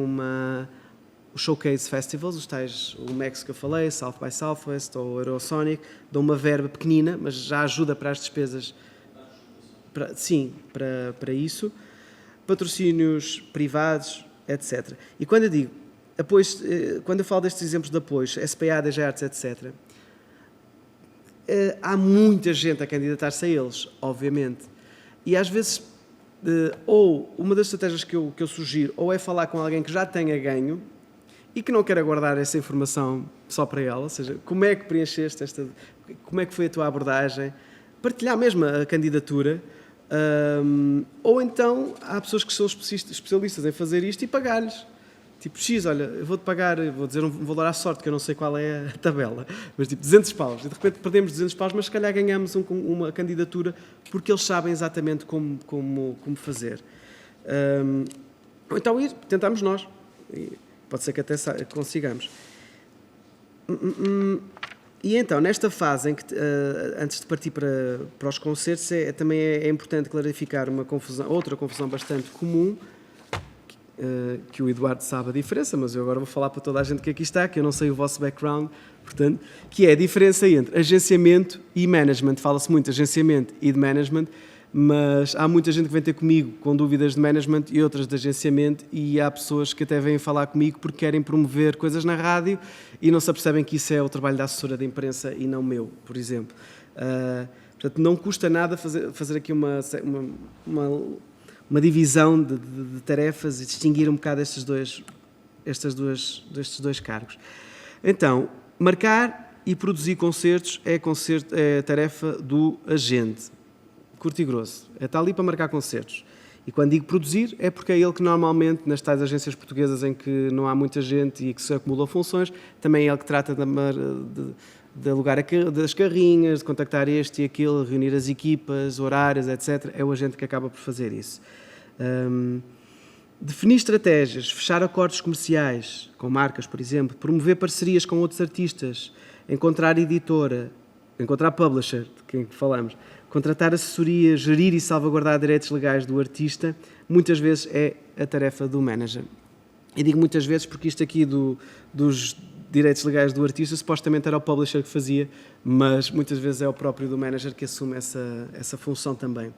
os Showcase Festivals, os tais, o MEX que eu falei, South by Southwest ou Eurosonic, dão uma verba pequenina, mas já ajuda para as despesas, para isso, patrocínios privados, etc. E quando eu digo apoios, quando eu falo destes exemplos de apoios, SPA, DG Artes, etc., há muita gente a candidatar-se a eles, obviamente. E às vezes, ou uma das estratégias que eu sugiro, ou é falar com alguém que já tenha ganho e que não queira guardar essa informação só para ela, ou seja, como é que preencheste como é que foi a tua abordagem, partilhar mesmo a candidatura, ou então há pessoas que são especialistas em fazer isto e pagar-lhes. Tipo, X, olha, eu vou-te pagar, vou dizer um valor à sorte, que eu não sei qual é a tabela, mas tipo 200 paus. E de repente perdemos 200 paus, mas se calhar ganhamos uma candidatura porque eles sabem exatamente como fazer. Ou então tentamos nós. Pode ser que até consigamos. E então, nesta fase, em que, antes de partir para os concertos, também é importante clarificar outra confusão bastante comum, que o Eduardo sabe a diferença, mas eu agora vou falar para toda a gente que aqui está, que eu não sei o vosso background, portanto, que é a diferença entre agenciamento e management. Fala-se muito de agenciamento e de management, mas há muita gente que vem ter comigo com dúvidas de management e outras de agenciamento, e há pessoas que até vêm falar comigo porque querem promover coisas na rádio e não se apercebem que isso é o trabalho da assessora de imprensa e não meu, por exemplo. Portanto, não custa nada fazer aqui uma divisão de tarefas e distinguir um bocado estes dois cargos. Então, marcar e produzir concertos é tarefa do agente, curto e grosso. Está ali para marcar concertos. E quando digo produzir, é porque é ele que normalmente, nas tais agências portuguesas em que não há muita gente e que se acumulam funções, também é ele que trata de alugar das carrinhas, de contactar este e aquele, reunir as equipas, horários, etc. É o agente que acaba por fazer isso. Definir estratégias, fechar acordos comerciais com marcas, por exemplo, promover parcerias com outros artistas, encontrar editora, encontrar publisher, de quem falamos, contratar assessoria, gerir e salvaguardar direitos legais do artista, muitas vezes é a tarefa do manager. E digo muitas vezes porque isto aqui dos direitos legais do artista supostamente era o publisher que fazia, mas muitas vezes é o próprio do manager que assume essa função também.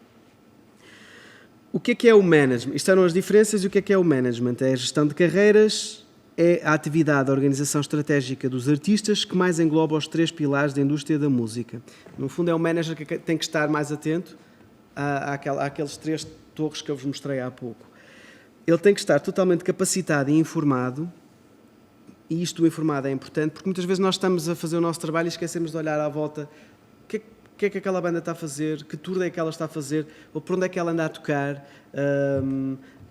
O que é o management? Isto eram as diferenças e o que é o management? É a gestão de carreiras, é a atividade, a organização estratégica dos artistas que mais engloba os 3 pilares da indústria da música. No fundo é o manager que tem que estar mais atento àqueles 3 torres que eu vos mostrei há pouco. Ele tem que estar totalmente capacitado e informado, e isto do informado é importante porque muitas vezes nós estamos a fazer o nosso trabalho e esquecemos de olhar à volta que é que aquela banda está a fazer, que tour é que ela está a fazer, ou por onde é que ela anda a tocar,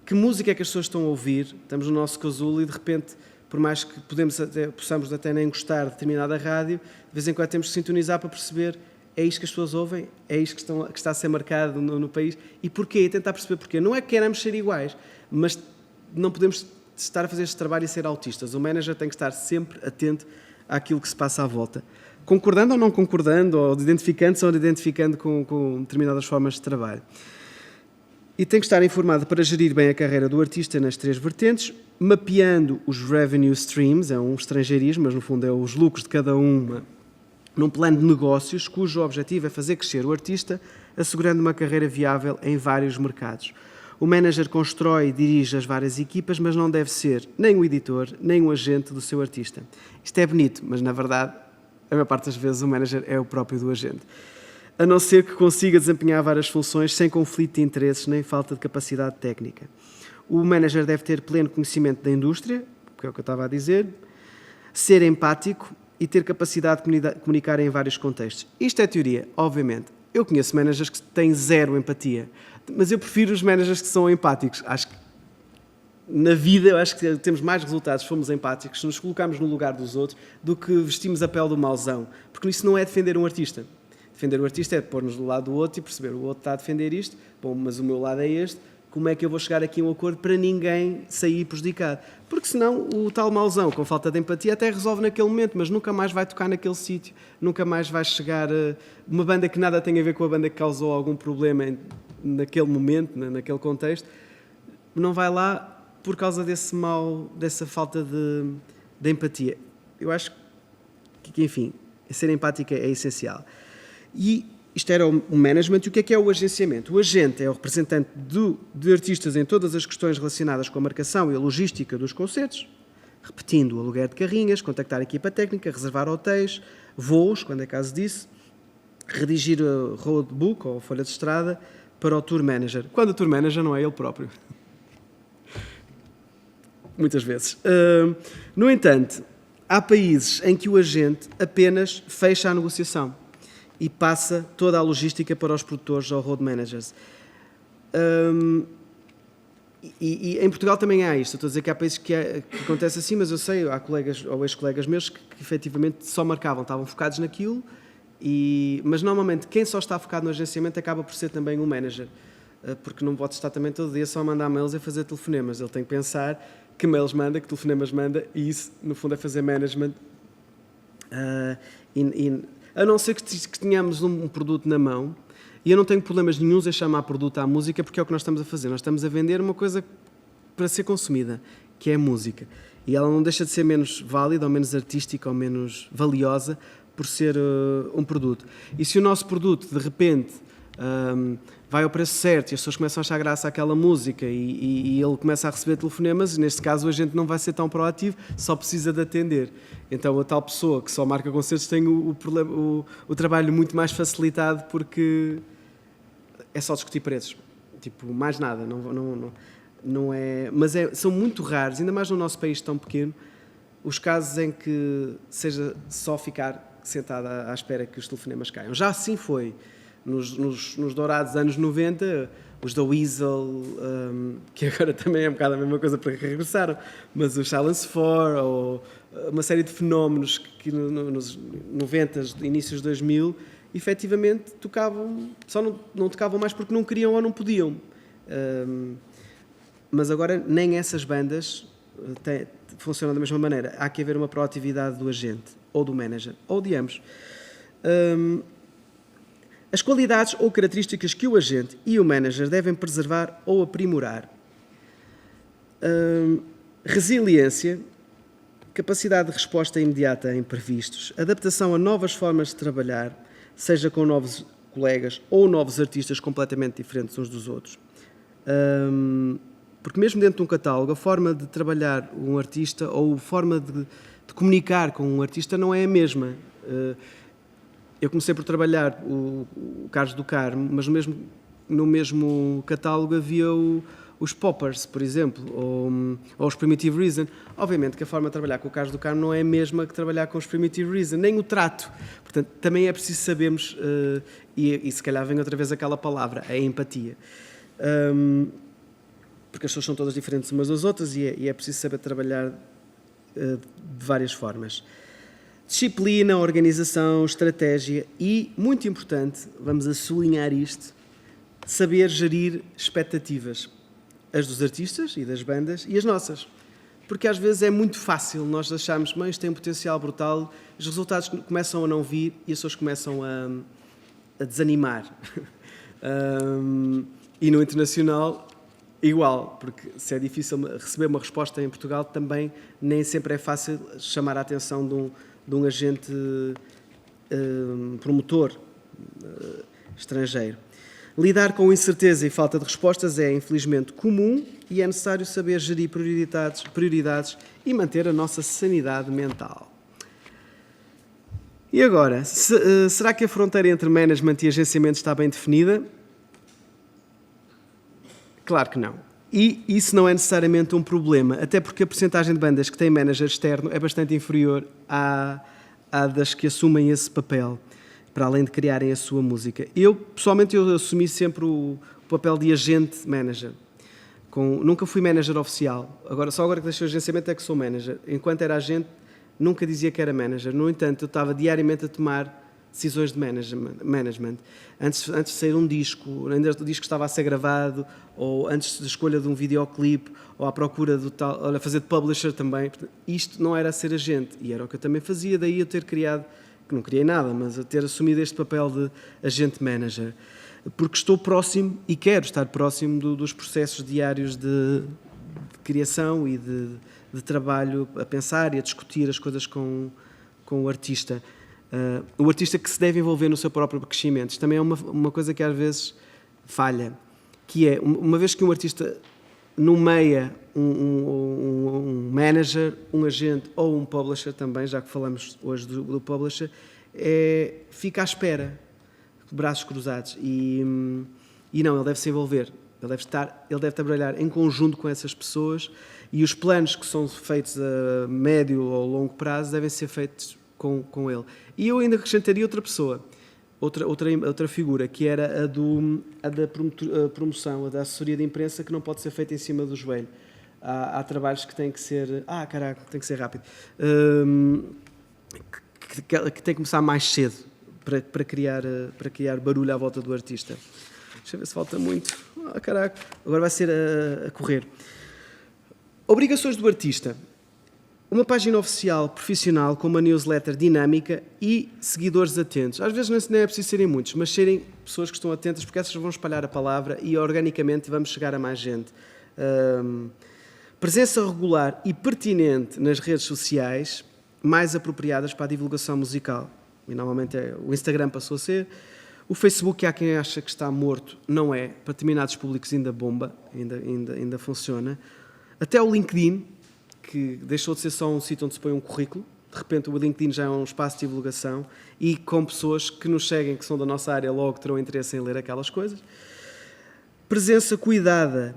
que música é que as pessoas estão a ouvir. Estamos no nosso casulo e de repente, por mais que possamos até nem gostar de determinada rádio, de vez em quando temos que sintonizar para perceber é isto que as pessoas ouvem, é isto que está a ser marcado no país. E porquê? E tentar perceber porquê. Não é que queremos ser iguais, mas não podemos estar a fazer este trabalho e ser autistas. O manager tem que estar sempre atento àquilo que se passa à volta. Concordando ou não concordando, ou identificando-se ou não identificando com determinadas formas de trabalho. E tem que estar informado para gerir bem a carreira do artista nas 3 vertentes, mapeando os revenue streams, é um estrangeirismo, mas no fundo é os lucros de cada uma, num plano de negócios cujo objetivo é fazer crescer o artista, assegurando uma carreira viável em vários mercados. O manager constrói e dirige as várias equipas, mas não deve ser nem o editor, nem o agente do seu artista. Isto é bonito, mas na verdade, a maior parte das vezes o manager é o próprio do agente. A não ser que consiga desempenhar várias funções sem conflito de interesses nem falta de capacidade técnica. O manager deve ter pleno conhecimento da indústria, que é o que eu estava a dizer, ser empático e ter capacidade de comunicar em vários contextos. Isto é teoria, obviamente. Eu conheço managers que têm zero empatia, mas eu prefiro os managers que são empáticos. Acho que na vida, eu acho que temos mais resultados se formos empáticos, se nos colocarmos no lugar dos outros, do que vestimos a pele do mauzão. Porque isso não é defender um artista. Defender o artista é pôr-nos do lado do outro e perceber o outro está a defender isto, bom, mas o meu lado é este, como é que eu vou chegar aqui a um acordo para ninguém sair prejudicado? Porque senão o tal mauzão, com falta de empatia, até resolve naquele momento, mas nunca mais vai tocar naquele sítio, nunca mais vai chegar a uma banda que nada tem a ver com a banda que causou algum problema naquele momento, naquele contexto, não vai lá por causa dessa falta de empatia. Eu acho que, enfim, ser empática é essencial. E isto era o management. E o que é o agenciamento? O agente é o representante de artistas em todas as questões relacionadas com a marcação e a logística dos concertos, repetindo o aluguer de carrinhas, contactar a equipa técnica, reservar hotéis, voos, quando é caso disso, redigir o roadbook ou folha de estrada para o tour manager, quando o tour manager não é ele próprio. Muitas vezes. No entanto, há países em que o agente apenas fecha a negociação e passa toda a logística para os produtores ou road managers. E em Portugal também há isto. Estou a dizer que há países que acontece assim, mas eu sei, há colegas ou ex-colegas meus que efetivamente só marcavam, estavam focados naquilo, mas normalmente quem só está focado no agenciamento acaba por ser também um manager, porque não pode estar também todo dia só a mandar mails e a fazer telefonemas. Ele tem que pensar que mails manda, que telefonemas manda, e isso, no fundo, é fazer management. A não ser que tenhamos um produto na mão, e eu não tenho problemas nenhuns em chamar produto à música, porque é o que nós estamos a fazer. Nós estamos a vender uma coisa para ser consumida, que é a música. E ela não deixa de ser menos válida, ou menos artística, ou menos valiosa, por ser um produto. E se o nosso produto, de repente, vai ao preço certo e as pessoas começam a achar graça àquela música e ele começa a receber telefonemas, neste caso a gente não vai ser tão proativo, só precisa de atender. Então a tal pessoa que só marca concertos tem o trabalho muito mais facilitado, porque é só discutir preços, tipo, mais nada, não é, mas são muito raros, ainda mais no nosso país tão pequeno, os casos em que seja só ficar sentado à espera que os telefonemas caiam. Já assim foi. Nos dourados anos 90, os da Weasel, que agora também é um bocado a mesma coisa para que regressaram, mas os Silence 4, ou uma série de fenómenos que nos 90, inícios de 2000, efetivamente tocavam, só não tocavam mais porque não queriam ou não podiam. Mas agora nem essas bandas funcionam da mesma maneira. Há que haver uma proatividade do agente, ou do manager, ou de ambos. As qualidades ou características que o agente e o manager devem preservar ou aprimorar. Resiliência, capacidade de resposta imediata a imprevistos, adaptação a novas formas de trabalhar, seja com novos colegas ou novos artistas completamente diferentes uns dos outros. Porque mesmo dentro de um catálogo, a forma de trabalhar um artista ou a forma de comunicar com um artista não é a mesma. Eu comecei por trabalhar o Carlos do Carmo, mas no mesmo catálogo havia o os Poppers, por exemplo, ou os Primitive Reason. Obviamente que a forma de trabalhar com o Carlos do Carmo não é a mesma que trabalhar com os Primitive Reason, nem o trato. Portanto, também é preciso sabermos, e se calhar vem outra vez aquela palavra, a empatia. Porque as pessoas são todas diferentes umas das outras e é preciso saber trabalhar de várias formas. Disciplina, organização, estratégia e, muito importante, vamos a sublinhar isto, saber gerir expectativas, as dos artistas e das bandas e as nossas. Porque às vezes é muito fácil nós acharmos que isto tem um potencial brutal, os resultados começam a não vir e as pessoas começam a desanimar. E no internacional, igual, porque se é difícil receber uma resposta em Portugal, também nem sempre é fácil chamar a atenção de um agente promotor estrangeiro. Lidar com incerteza e falta de respostas é, infelizmente, comum e é necessário saber gerir prioridades e manter a nossa sanidade mental. E agora, será que a fronteira entre management e agenciamento está bem definida? Claro que não. E isso não é necessariamente um problema, até porque a percentagem de bandas que têm manager externo é bastante inferior à das que assumem esse papel, para além de criarem a sua música. Pessoalmente, eu assumi sempre o papel de agente manager. Nunca fui manager oficial. Só agora que deixei o agenciamento é que sou manager. Enquanto era agente, nunca dizia que era manager. No entanto, eu estava diariamente a tomar decisões de management. Antes de sair um disco, ainda o disco estava a ser gravado, ou antes da escolha de um videoclipe, ou à procura do tal, a fazer de publisher também. Isto não era ser agente, e era o que eu também fazia, daí eu ter criado, que não criei nada, mas a ter assumido este papel de agente manager. Porque estou próximo, e quero estar próximo dos processos diários de criação e de trabalho, a pensar e a discutir as coisas com o artista. O artista que se deve envolver no seu próprio crescimento. Isto também é uma coisa que às vezes falha, que é, uma vez que um artista nomeia um manager, um agente ou um publisher também, já que falamos hoje do publisher, fica à espera, de braços cruzados, e não, ele deve se envolver, ele deve trabalhar em conjunto com essas pessoas, e os planos que são feitos a médio ou longo prazo devem ser feitos com ele. E eu ainda acrescentaria outra pessoa, outra figura, que era a da promoção, a da assessoria de imprensa, que não pode ser feita em cima do joelho. Há trabalhos que têm que ser... tem que ser rápido. Que tem que começar mais cedo para criar barulho à volta do artista. Deixa eu ver se falta muito. Agora vai ser a correr. Obrigações do artista. Uma página oficial profissional com uma newsletter dinâmica e seguidores atentos. Às vezes não é preciso serem muitos, mas serem pessoas que estão atentas, porque essas vão espalhar a palavra e organicamente vamos chegar a mais gente. Presença regular e pertinente nas redes sociais, mais apropriadas para a divulgação musical. E normalmente o Instagram passou a ser. O Facebook, há quem acha que está morto, não é. Para determinados públicos ainda bomba, ainda funciona. Até o LinkedIn, que deixou de ser só um sítio onde se põe um currículo. De repente o LinkedIn já é um espaço de divulgação e com pessoas que nos seguem, que são da nossa área, logo terão interesse em ler aquelas coisas. Presença cuidada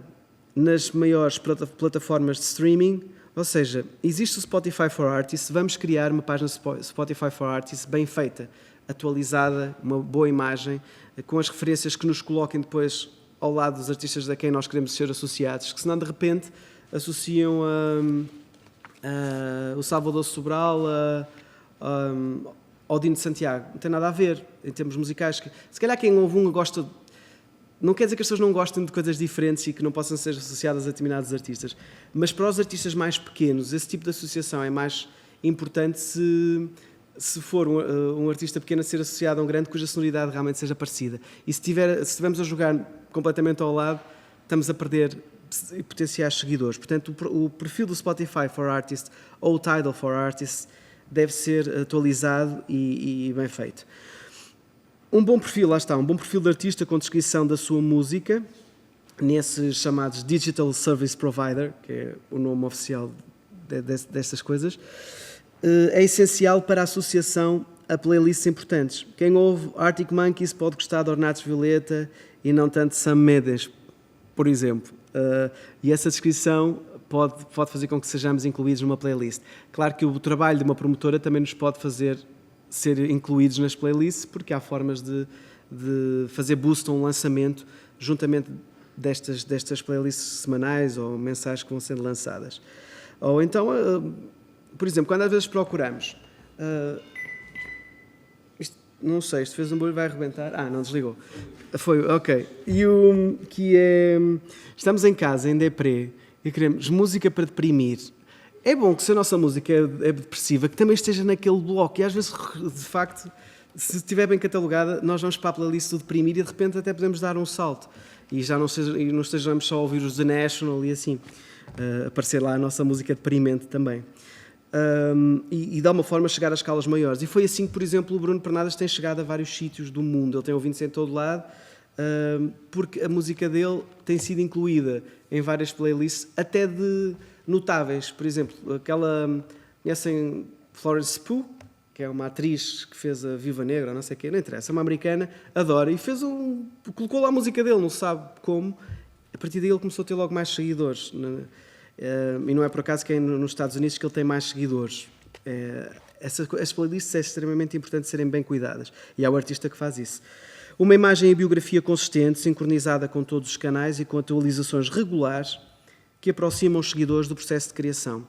nas maiores plataformas de streaming, ou seja, existe o Spotify for Artists, vamos criar uma página Spotify for Artists bem feita, atualizada, uma boa imagem, com as referências que nos coloquem depois ao lado dos artistas a quem nós queremos ser associados, que senão de repente associam o Salvador Sobral ao Dino de Santiago. Não tem nada a ver em termos musicais. Se calhar quem ouve gosta... Não quer dizer que as pessoas não gostem de coisas diferentes e que não possam ser associadas a determinados artistas, mas para os artistas mais pequenos, esse tipo de associação é mais importante se for um artista pequeno a ser associado a um grande cuja sonoridade realmente seja parecida. E se estivermos a jogar completamente ao lado, estamos a perder potenciais seguidores. Portanto, o perfil do Spotify for Artists ou o Tidal for Artists deve ser atualizado e bem feito. Um bom perfil, lá está, um bom perfil de artista com descrição da sua música, nesses chamados Digital Service Provider, que é o nome oficial destas coisas, é essencial para a associação a playlists importantes. Quem ouve Arctic Monkeys pode gostar de Ornatos Violeta e não tanto Sam Mendes, por exemplo. E essa descrição pode fazer com que sejamos incluídos numa playlist. Claro que o trabalho de uma promotora também nos pode fazer ser incluídos nas playlists, porque há formas de fazer boost a um lançamento juntamente destas playlists semanais ou mensais que vão sendo lançadas. Ou então, por exemplo, quando às vezes procuramos... não sei, isto fez um barulho, vai arrebentar. Não desligou. Foi, ok. Estamos em casa, em deprê, e queremos música para deprimir. É bom que se a nossa música é depressiva, que também esteja naquele bloco. E às vezes, de facto, se estiver bem catalogada, nós vamos para a playlist do deprimir e de repente até podemos dar um salto. E já não estejamos só a ouvir os The National e assim. Aparecer lá a nossa música deprimente também. E de alguma forma chegar a escalas maiores. E foi assim que, por exemplo, o Bruno Pernadas tem chegado a vários sítios do mundo. Ele tem ouvido-se em todo lado, porque a música dele tem sido incluída em várias playlists, até de notáveis. Por exemplo, conhecem Florence Pugh, que é uma atriz que fez a Viúva Negra, não sei o quê, não interessa, é uma americana, adora, e colocou lá a música dele, não sabe como. A partir daí ele começou a ter logo mais seguidores. E não é por acaso que é nos Estados Unidos que ele tem mais seguidores. As playlists é extremamente importante serem bem cuidadas, e há o artista que faz isso. Uma imagem e biografia consistente, sincronizada com todos os canais e com atualizações regulares que aproximam os seguidores do processo de criação.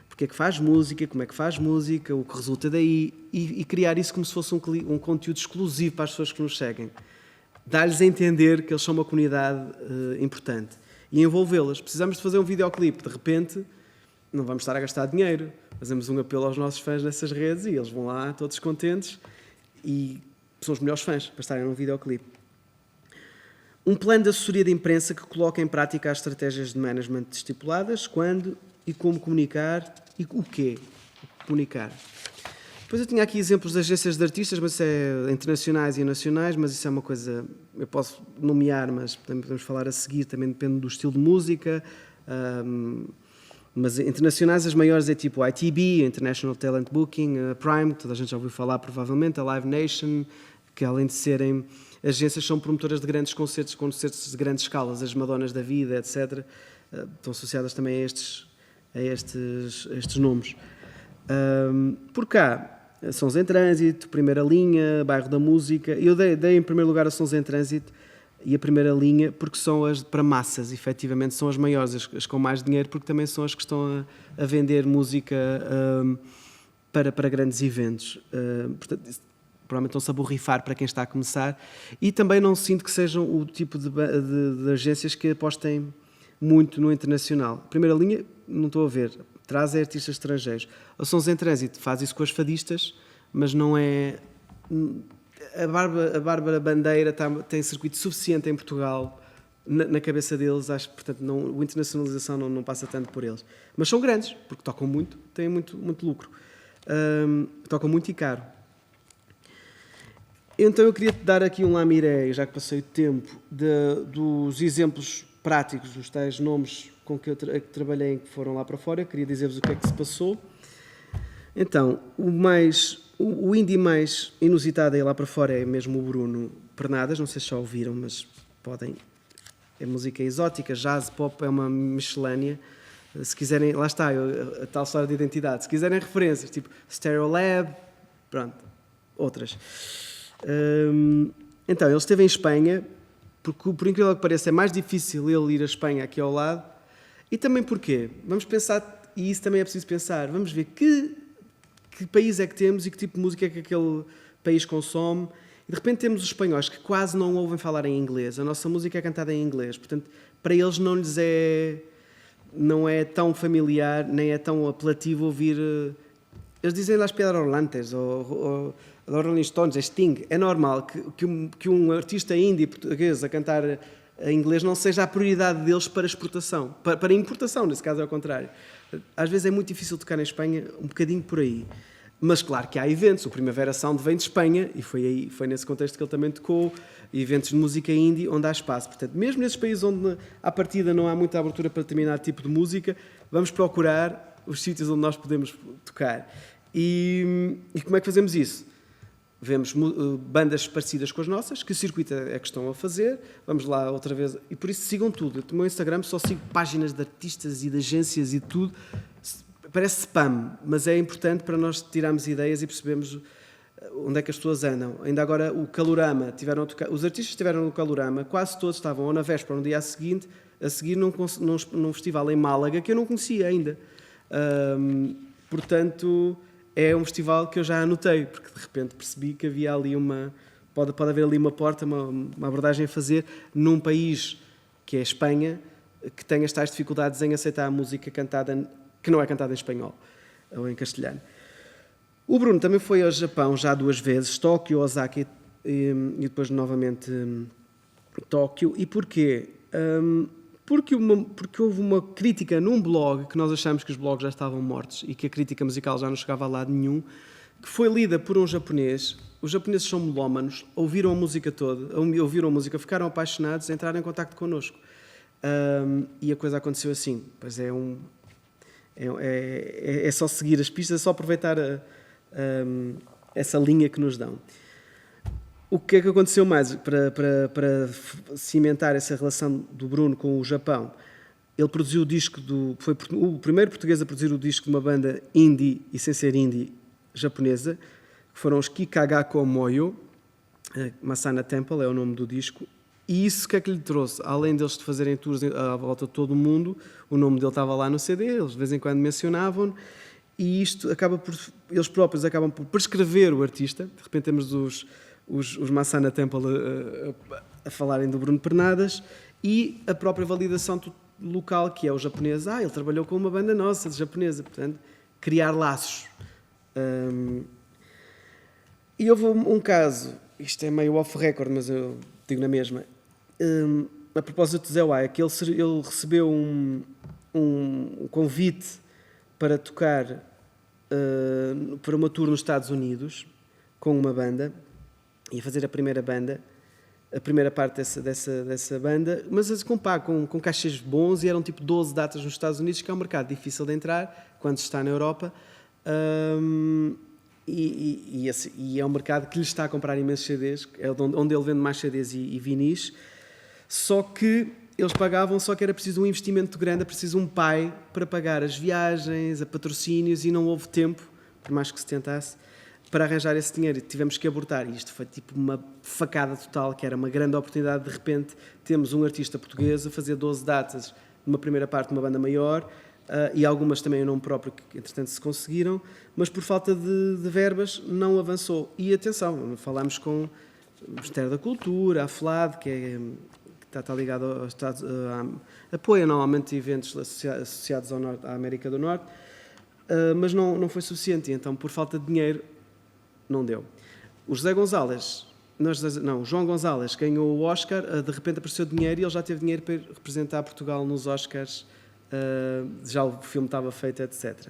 Porque é que faz música, como é que faz música, o que resulta daí, e criar isso como se fosse um conteúdo exclusivo para as pessoas que nos seguem. Dar-lhes a entender que eles são uma comunidade importante. E envolvê-las. Precisamos de fazer um videoclipe. De repente, não vamos estar a gastar dinheiro. Fazemos um apelo aos nossos fãs nessas redes e eles vão lá todos contentes e são os melhores fãs para estarem num videoclipe. Um plano de assessoria de imprensa que coloca em prática as estratégias de management estipuladas, quando e como comunicar e o quê comunicar. Depois eu tinha aqui exemplos de agências de artistas, mas é internacionais e nacionais, mas isso é uma coisa, eu posso nomear, mas podemos falar a seguir, também depende do estilo de música. Mas internacionais, as maiores é tipo a ITB, International Talent Booking, a Prime, que toda a gente já ouviu falar provavelmente, a Live Nation, que além de serem agências, são promotoras de grandes concertos de grandes escalas, as Madonas da vida, etc. Estão associadas também a estes nomes. Por cá, Sons em Trânsito, Primeira Linha, Bairro da Música. Eu dei em primeiro lugar a Sons em Trânsito e a Primeira Linha porque são as para massas, efetivamente, são as maiores, as com mais dinheiro, porque também são as que estão a vender música para grandes eventos. Portanto, provavelmente estão-se a borrifar para quem está a começar, e também não sinto que sejam o tipo de agências que apostem muito no internacional. Primeira Linha, não estou a ver, traz artistas estrangeiros. A Sons em Trânsito faz isso com as fadistas, mas não é... A Bárbara Bandeira tem circuito suficiente em Portugal na cabeça deles, acho que, portanto, a internacionalização não passa tanto por eles. Mas são grandes, porque tocam muito, têm muito lucro. Tocam muito e caro. Então eu queria te dar aqui um lamiré, já que passei o tempo, dos exemplos práticos, os tais nomes com que eu trabalhei que foram lá para fora. Eu queria dizer-vos o que é que se passou. Então, o indie mais inusitado aí lá para fora é mesmo o Bruno Pernadas, não sei se já ouviram, mas podem. É música exótica, jazz, pop, é uma miscelânea. Se quiserem, lá está, a tal história de identidade. Se quiserem referências, tipo Stereolab, pronto, outras. Então, ele esteve em Espanha, porque, por incrível que pareça, é mais difícil ele ir à Espanha aqui ao lado. E também porquê? Vamos pensar, e isso também é preciso pensar, vamos ver que país é que temos e que tipo de música é que aquele país consome. E de repente temos os espanhóis que quase não ouvem falar em inglês. A nossa música é cantada em inglês. Portanto, para eles não é tão familiar, nem é tão apelativo ouvir... Eles dizem Las Piedras Rolantes ou Rolling Stones, é Sting. É normal que um artista indie português a cantar em inglês não seja a prioridade deles para exportação. Para importação, nesse caso é ao contrário. Às vezes é muito difícil tocar em Espanha, um bocadinho por aí. Mas claro que há eventos. O Primavera Sound vem de Espanha e foi nesse contexto que ele também tocou. Eventos de música indie onde há espaço. Portanto, mesmo nesses países onde à partida não há muita abertura para determinado tipo de música, vamos procurar os sítios onde nós podemos tocar. E como é que fazemos isso? vemos bandas parecidas com as nossas, que circuito é que estão a fazer, vamos lá outra vez, e por isso sigam tudo. No meu Instagram só sigo páginas de artistas e de agências e tudo, parece spam, mas é importante para nós tirarmos ideias e percebermos onde é que as pessoas andam. Ainda agora o Calorama, os artistas que estiveram no Calorama, quase todos estavam ou na véspera ou no dia a seguir num festival em Málaga, que eu não conhecia ainda. Portanto, é um festival que eu já anotei, porque de repente percebi que havia ali pode haver ali uma porta, uma abordagem a fazer num país que é a Espanha, que tem as tais dificuldades em aceitar a música cantada, que não é cantada em espanhol ou em castelhano. O Bruno também foi ao Japão já 2 vezes, Tóquio, Osaka e depois novamente Tóquio. E porquê? Porque houve uma crítica num blog, que nós achamos que os blogs já estavam mortos e que a crítica musical já não chegava a lado nenhum, que foi lida por um japonês. Os japoneses são melómanos, ouviram a música toda, ficaram apaixonados, entraram em contacto connosco. E a coisa aconteceu assim. Pois é só seguir as pistas, é só aproveitar essa linha que nos dão. O que é que aconteceu mais para cimentar essa relação do Bruno com o Japão? Ele produziu o disco foi o primeiro português a produzir o disco de uma banda indie, e sem ser indie, japonesa, que foram os Kikagako Moyo, Masana Temple é o nome do disco, e isso o que é que lhe trouxe? Além deles de fazerem tours à volta de todo o mundo, o nome dele estava lá no CD, eles de vez em quando mencionavam, e isto eles próprios acabam por prescrever o artista. De repente temos os Masana Temple a falarem do Bruno Pernadas, e a própria validação local, que é o japonês. Ele trabalhou com uma banda nossa, japonesa, portanto, criar laços. E houve um caso, isto é meio off-record, mas eu digo na mesma, a propósito de Zé Waia, que ele recebeu um convite para tocar para uma tour nos Estados Unidos, com uma banda, ia fazer a primeira parte dessa banda, mas com cachês bons, e eram tipo 12 datas nos Estados Unidos, que é um mercado difícil de entrar quando se está na Europa, e é um mercado que lhe está a comprar imensos CDs, é onde ele vende mais CDs e vinis, só que eles pagavam, só que era preciso um investimento grande, era preciso um pai para pagar as viagens, a patrocínios, e não houve tempo, por mais que se tentasse, para arranjar esse dinheiro, e tivemos que abortar. E isto foi tipo uma facada total, que era uma grande oportunidade. De repente temos um artista português a fazer 12 datas numa primeira parte de uma banda maior, e algumas também o nome próprio que entretanto se conseguiram, mas por falta de verbas não avançou. E atenção, falámos com o Ministério da Cultura, a FLAD, que está ligado aos Estados, apoia normalmente eventos associados à América do Norte, mas não foi suficiente, e então por falta de dinheiro não deu. O João Gonzalez ganhou o Oscar, de repente apareceu dinheiro, e ele já teve dinheiro para representar Portugal nos Oscars, já o filme estava feito, etc.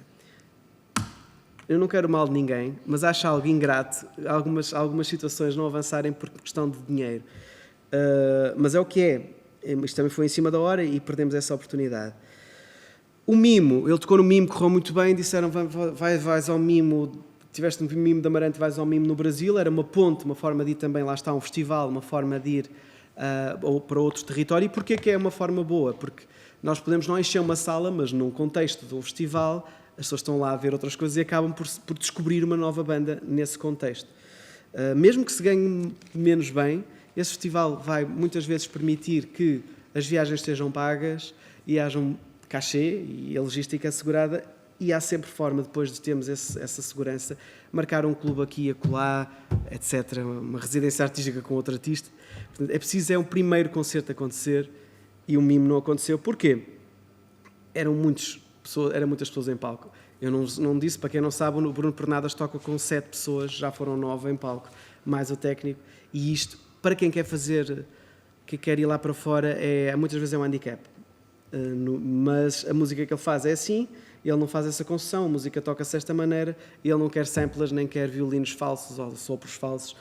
Eu não quero mal de ninguém, mas acho algo ingrato algumas situações não avançarem por questão de dinheiro. Mas é o que é. Isto também foi em cima da hora e perdemos essa oportunidade. O Mimo, ele tocou no Mimo, correu muito bem, disseram vais ao Mimo, tiveste um Mimo de Amarante, vais ao Mimo no Brasil, era uma ponte, uma forma de ir também, lá está um festival, uma forma de ir para outro território. E porquê que é uma forma boa? Porque nós podemos não encher uma sala, mas num contexto de um festival, as pessoas estão lá a ver outras coisas e acabam por descobrir uma nova banda nesse contexto. Mesmo que se ganhe menos bem, esse festival vai muitas vezes permitir que as viagens estejam pagas e haja um cachê e a logística assegurada, e há sempre forma, depois de termos essa segurança, marcar um clube aqui e acolá, etc., uma residência artística com outro artista. Portanto, é preciso o primeiro concerto acontecer, e o Mimo não aconteceu. Porquê? Eram muitas pessoas em palco. Eu não disse, para quem não sabe, o Bruno Pernadas toca com 7 pessoas, já foram 9 em palco, mais o técnico, e isto, para quem quer fazer, que quer ir lá para fora, muitas vezes é um handicap. Mas a música que ele faz é assim, ele não faz essa concessão, a música toca-se desta maneira, ele não quer samplers, nem quer violinos falsos ou sopros falsos,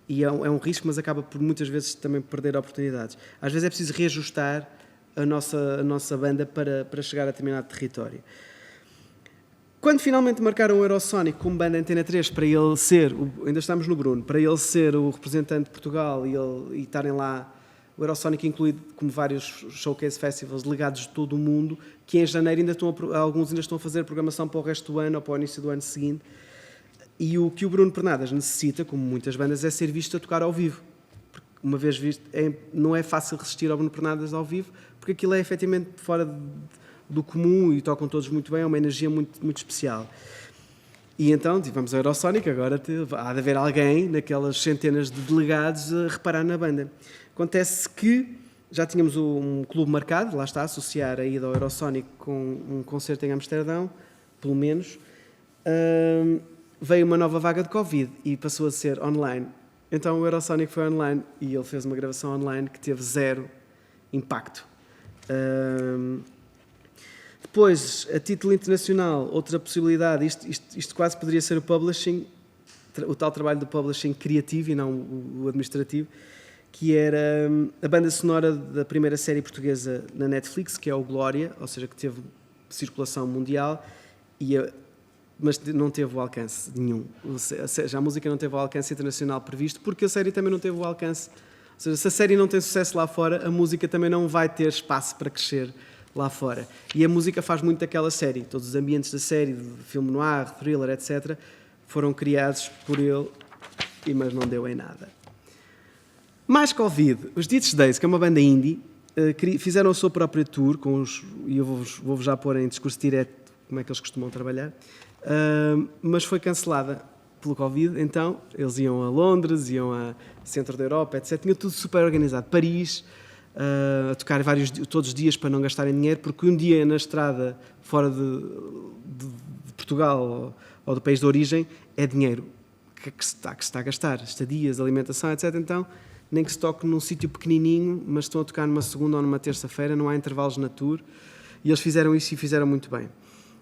e é um risco, mas acaba por muitas vezes também perder oportunidades. Às vezes é preciso reajustar a nossa banda para chegar a determinado território. Quando finalmente marcaram o Eurosonic como banda Antena 3 para ele ser, ainda estamos no Bruno, para ele ser o representante de Portugal e estarem lá, o Eurosonic incluído como vários showcase festivals ligados de todo o mundo, que em janeiro alguns ainda estão a fazer programação para o resto do ano ou para o início do ano seguinte. E o que o Bruno Pernadas necessita, como muitas bandas, é ser visto a tocar ao vivo. Porque, uma vez visto, não é fácil resistir ao Bruno Pernadas ao vivo, porque aquilo é efetivamente fora do comum e tocam todos muito bem, é uma energia muito, muito especial. E então, vamos ao Eurosonic, agora há de haver alguém, naquelas centenas de delegados, a reparar na banda. Acontece que já tínhamos um clube marcado, lá está, a associar a ida ao Eurosonic com um concerto em Amsterdão, pelo menos. Veio uma nova vaga de Covid e passou a ser online. Então o Eurosonic foi online e ele fez uma gravação online que teve zero impacto. Depois, a título internacional, outra possibilidade, isto quase poderia ser o publishing, o tal trabalho do publishing criativo e não o administrativo, que era a banda sonora da primeira série portuguesa na Netflix, que é o Glória, ou seja, que teve circulação mundial, mas não teve o alcance nenhum. Ou seja, a música não teve o alcance internacional previsto, porque a série também não teve o alcance. Ou seja, se a série não tem sucesso lá fora, a música também não vai ter espaço para crescer lá fora. E a música faz muito daquela série. Todos os ambientes da série, de filme noir, thriller, etc., foram criados por ele, mas não deu em nada. Mais Covid. Os Ditch Days, que é uma banda indie, fizeram o seu próprio tour, e eu vou-vos já pôr em discurso direto como é que eles costumam trabalhar, mas foi cancelada pelo Covid. Então eles iam a Londres, iam a centro da Europa, etc. Tinha tudo super organizado. Paris, a tocar todos os dias para não gastarem dinheiro, porque um dia na estrada fora de Portugal ou do país de origem é dinheiro que se está a gastar, estadias, alimentação, etc. Então, nem que se toque num sítio pequenininho, mas estão a tocar numa segunda ou numa terça-feira, não há intervalos na tour, e eles fizeram isso e fizeram muito bem.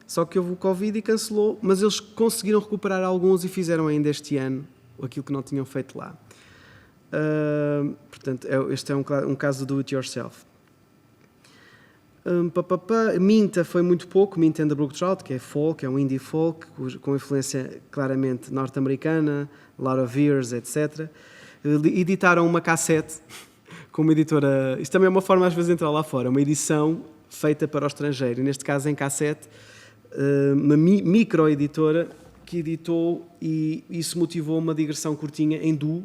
Só que houve o Covid e cancelou, mas eles conseguiram recuperar alguns e fizeram ainda este ano aquilo que não tinham feito lá. Portanto, este é um caso do do-it-yourself. Minta foi muito pouco. Minta and the Brook Trout, que é folk, é um indie folk, com influência claramente norte-americana, Lot of Years, etc. Editaram uma cassete com uma editora... Isto também é uma forma às vezes de entrar lá fora, uma edição feita para o estrangeiro, e neste caso em cassete, uma micro-editora que editou, e isso motivou uma digressão curtinha em duo,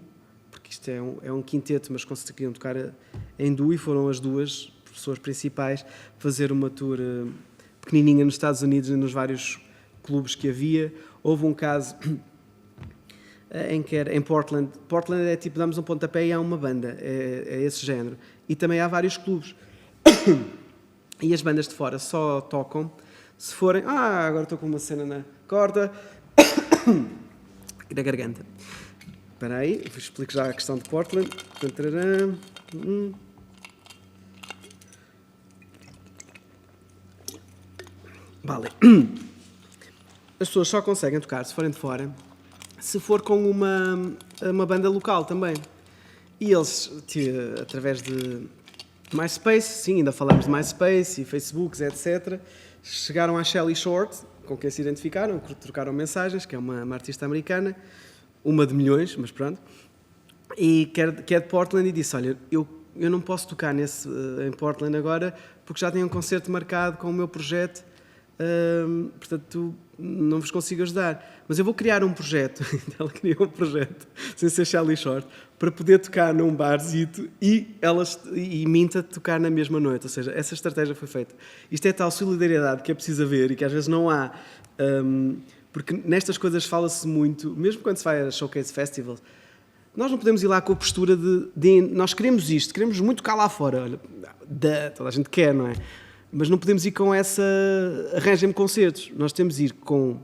porque isto é um quinteto, mas conseguiram tocar em duo, e foram as duas pessoas principais fazer uma tour pequenininha nos Estados Unidos e nos vários clubes que havia. Houve um caso em que era em Portland. Portland é tipo, damos um pontapé e há uma banda, é esse género. E também há vários clubes. E as bandas de fora só tocam se forem... agora estou com uma cena na corda e na garganta. Espera aí, explico já a questão de Portland. Vale. As pessoas só conseguem tocar, se forem de fora, se for com uma banda local também. E eles, através de MySpace, sim, ainda falamos de MySpace e Facebooks, etc., chegaram à Shelly Short, com quem se identificaram, trocaram mensagens, que é uma artista americana, uma de milhões, mas pronto, e que é de Portland, e disse: olha, eu não posso tocar em Portland agora, porque já tenho um concerto marcado com o meu projeto, portanto não vos consigo ajudar, mas eu vou criar um projeto. Ela criou um projeto, sem ser Shelly Short, para poder tocar num barzito e Minta tocar na mesma noite. Ou seja, essa estratégia foi feita. Isto é tal solidariedade que é preciso haver e que às vezes não há, porque nestas coisas fala-se muito, mesmo quando se vai a showcase festivals. Nós não podemos ir lá com a postura de nós queremos isto, queremos muito cá lá fora. Olha, toda a gente quer, não é? Mas não podemos ir com essa arranjem-me concertos. Nós temos de ir com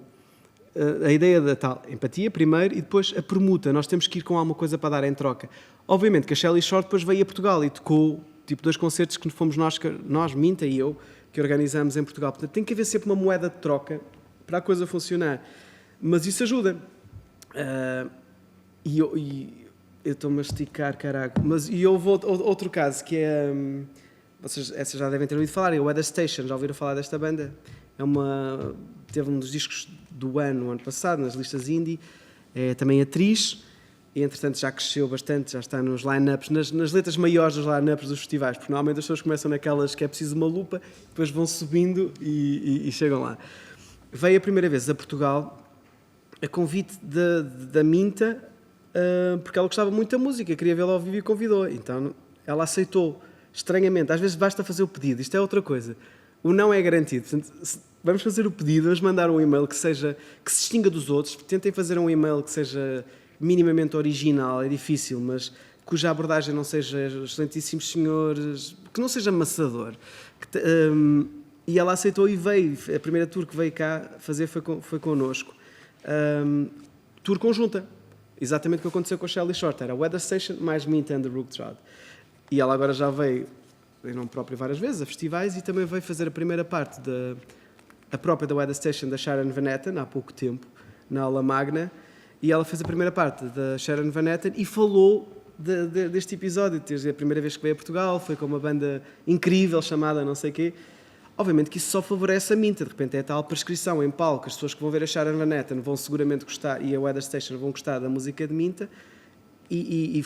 a ideia da tal empatia primeiro e depois a permuta. Nós temos que ir com alguma coisa para dar em troca. Obviamente que a Shelly Short depois veio a Portugal e tocou tipo 2 concertos que fomos nós, Minta e eu, que organizamos em Portugal. Portanto, tem que haver sempre uma moeda de troca para a coisa funcionar. Mas isso ajuda. E eu estou-me a esticar, caraca. E houve outro caso que é... Vocês já devem ter ouvido falar, é o Weather Station. Já ouviram falar desta banda? É uma teve um dos discos do ano, no ano passado, nas listas indie. É também atriz e, entretanto, já cresceu bastante, já está nos line-ups, nas letras maiores dos line-ups dos festivais, porque normalmente as pessoas começam naquelas que é preciso uma lupa, depois vão subindo e chegam lá. Veio a primeira vez a Portugal a convite da Minta, porque ela gostava muito da música, queria vê-la ao vivo e convidou. Então ela aceitou, estranhamente. Às vezes basta fazer o pedido, isto é outra coisa. O não é garantido. Portanto, vamos fazer o pedido, vamos mandar um e-mail que se distinga dos outros. Tentem fazer um e-mail que seja minimamente original, é difícil, mas cuja abordagem não seja excelentíssimos senhores, que não seja amassador. E ela aceitou e veio. A primeira tour que veio cá fazer foi connosco. Tour conjunta. Exatamente o que aconteceu com a Shelly Short. Era Weather Station mais Minta and the Rook Trot. E ela agora já veio, em nome próprio várias vezes, a festivais e também veio fazer a primeira parte a própria da Weather Station da Sharon Van Etten, há pouco tempo, na aula magna. E ela fez a primeira parte da Sharon Van Etten e falou deste episódio. A primeira vez que veio a Portugal, foi com uma banda incrível chamada não sei quê. Obviamente que isso só favorece a Minta, de repente é tal prescrição em palco, as pessoas que vão ver a Sharon Van Etten vão seguramente gostar, e a Weather Station vão gostar da música de Minta, e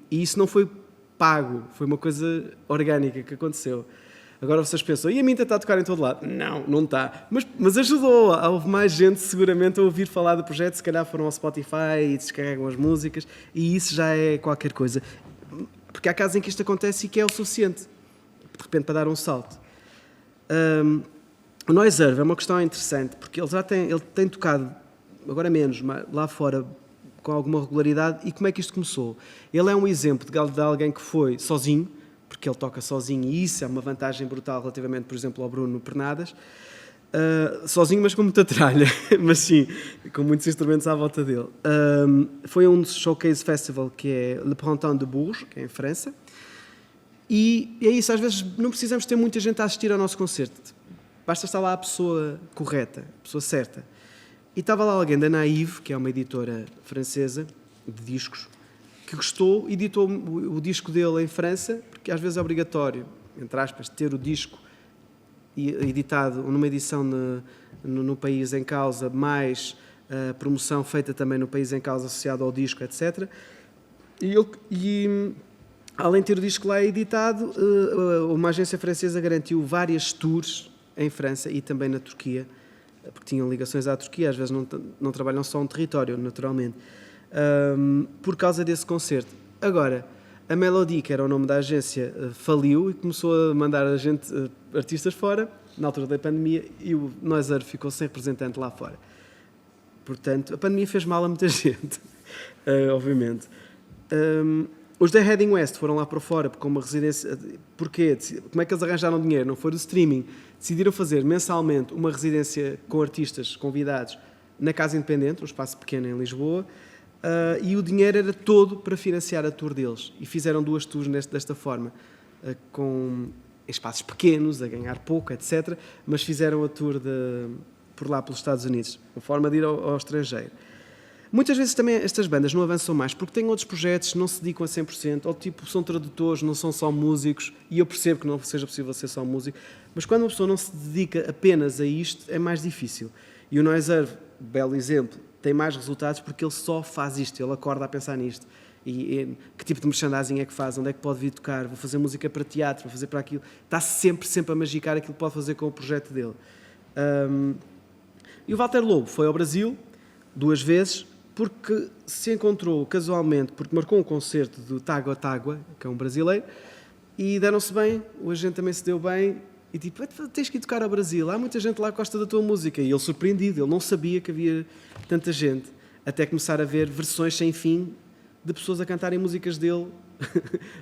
isso não foi pago, foi uma coisa orgânica que aconteceu. Agora vocês pensam, e a Minta está a tocar em todo lado? Não, não está, mas ajudou, houve mais gente seguramente a ouvir falar do projeto, se calhar foram ao Spotify e descarregam as músicas, e isso já é qualquer coisa, porque há casos em que isto acontece e que é o suficiente, de repente para dar um salto. O Noiserve é uma questão interessante, porque ele tem tocado, agora menos, lá fora, com alguma regularidade. E como é que isto começou? Ele é um exemplo de alguém que foi sozinho, porque ele toca sozinho, e isso é uma vantagem brutal relativamente, por exemplo, ao Bruno Pernadas. Sozinho, mas com muita tralha, mas sim, com muitos instrumentos à volta dele. Foi um showcase festival que é Le Printemps de Bourges, que é em França. E é isso, às vezes não precisamos ter muita gente a assistir ao nosso concerto. Basta estar lá a pessoa correta, a pessoa certa. E estava lá alguém da Naive, que é uma editora francesa de discos, que gostou, editou o disco dele em França, porque às vezes é obrigatório, entre aspas, ter o disco editado numa edição no país em causa, mais a promoção feita também no país em causa associado ao disco, etc. Além de ter o disco lá editado, uma agência francesa garantiu várias tours em França e também na Turquia, porque tinham ligações à Turquia, às vezes não trabalham só um território, naturalmente, por causa desse concerto. Agora, a Melody, que era o nome da agência, faliu e começou a mandar artistas fora, na altura da pandemia, e o Noiser ficou sem representante lá fora. Portanto, a pandemia fez mal a muita gente, obviamente. Os da Heading West foram lá para fora com uma residência. Porquê? Como é que eles arranjaram dinheiro? Não foi do streaming. Decidiram fazer mensalmente uma residência com artistas convidados na Casa Independente, um espaço pequeno em Lisboa, e o dinheiro era todo para financiar a tour deles. E fizeram 2 tours desta forma, com espaços pequenos, a ganhar pouco, etc. Mas fizeram a tour por lá pelos Estados Unidos, uma forma de ir ao estrangeiro. Muitas vezes também estas bandas não avançam mais porque têm outros projetos, não se dedicam a 100%, ou tipo, são tradutores, não são só músicos, e eu percebo que não seja possível ser só músico, mas quando uma pessoa não se dedica apenas a isto, é mais difícil. E o Noiserve, belo exemplo, tem mais resultados porque ele só faz isto, ele acorda a pensar nisto. E que tipo de merchandising é que faz, onde é que pode vir tocar, vou fazer música para teatro, vou fazer para aquilo. Está sempre a magicar aquilo que pode fazer com o projeto dele. E o Walter Lobo foi ao Brasil 2 vezes, porque se encontrou casualmente, porque marcou um concerto do Tágua Tágua, que é um brasileiro, e deram-se bem, o agente também se deu bem, e tipo, tens que ir tocar ao Brasil, há muita gente lá que gosta da tua música, e ele surpreendido, ele não sabia que havia tanta gente, até começar a ver versões sem fim de pessoas a cantarem músicas dele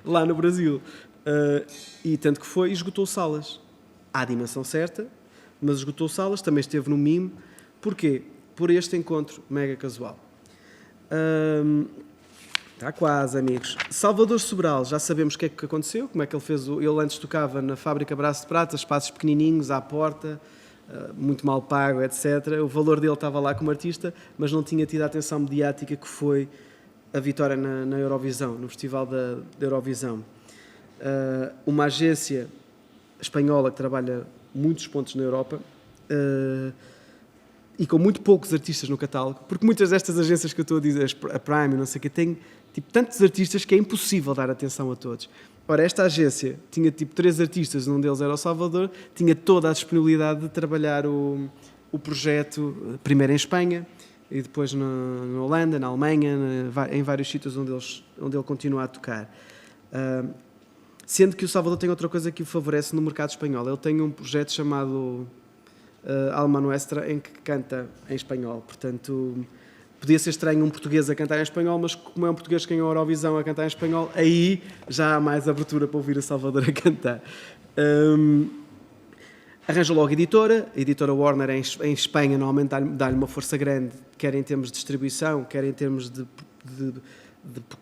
lá no Brasil. E tanto que foi e esgotou salas. À dimensão certa, mas esgotou salas, também esteve no MIM. Porquê? Por este encontro mega casual. Está quase, amigos. Salvador Sobral, já sabemos o que é que aconteceu, como é que ele fez. Ele antes tocava na fábrica Braço de Prata, espaços pequenininhos, à porta, muito mal pago, etc. O valor dele estava lá como artista, mas não tinha tido a atenção mediática que foi a vitória na Eurovisão, no Festival da Eurovisão. Uma agência espanhola que trabalha muitos pontos na Europa e com muito poucos artistas no catálogo, porque muitas destas agências que eu estou a dizer, a Prime, não sei o quê, têm tipo, tantos artistas que é impossível dar atenção a todos. Ora, esta agência tinha tipo 3 artistas, um deles era o Salvador, tinha toda a disponibilidade de trabalhar o projeto, primeiro em Espanha, e depois na Holanda, na Alemanha, em vários sítios onde ele continua a tocar. Sendo que o Salvador tem outra coisa que o favorece no mercado espanhol. Ele tem um projeto chamado Alma Nuestra, em que canta em espanhol. Portanto, podia ser estranho um português a cantar em espanhol, mas como é um português que ganhou a Eurovisão a cantar em espanhol, aí já há mais abertura para ouvir o Salvador a cantar. Arranja logo a editora Warner em Espanha normalmente dá-lhe uma força grande, quer em termos de distribuição, quer em termos de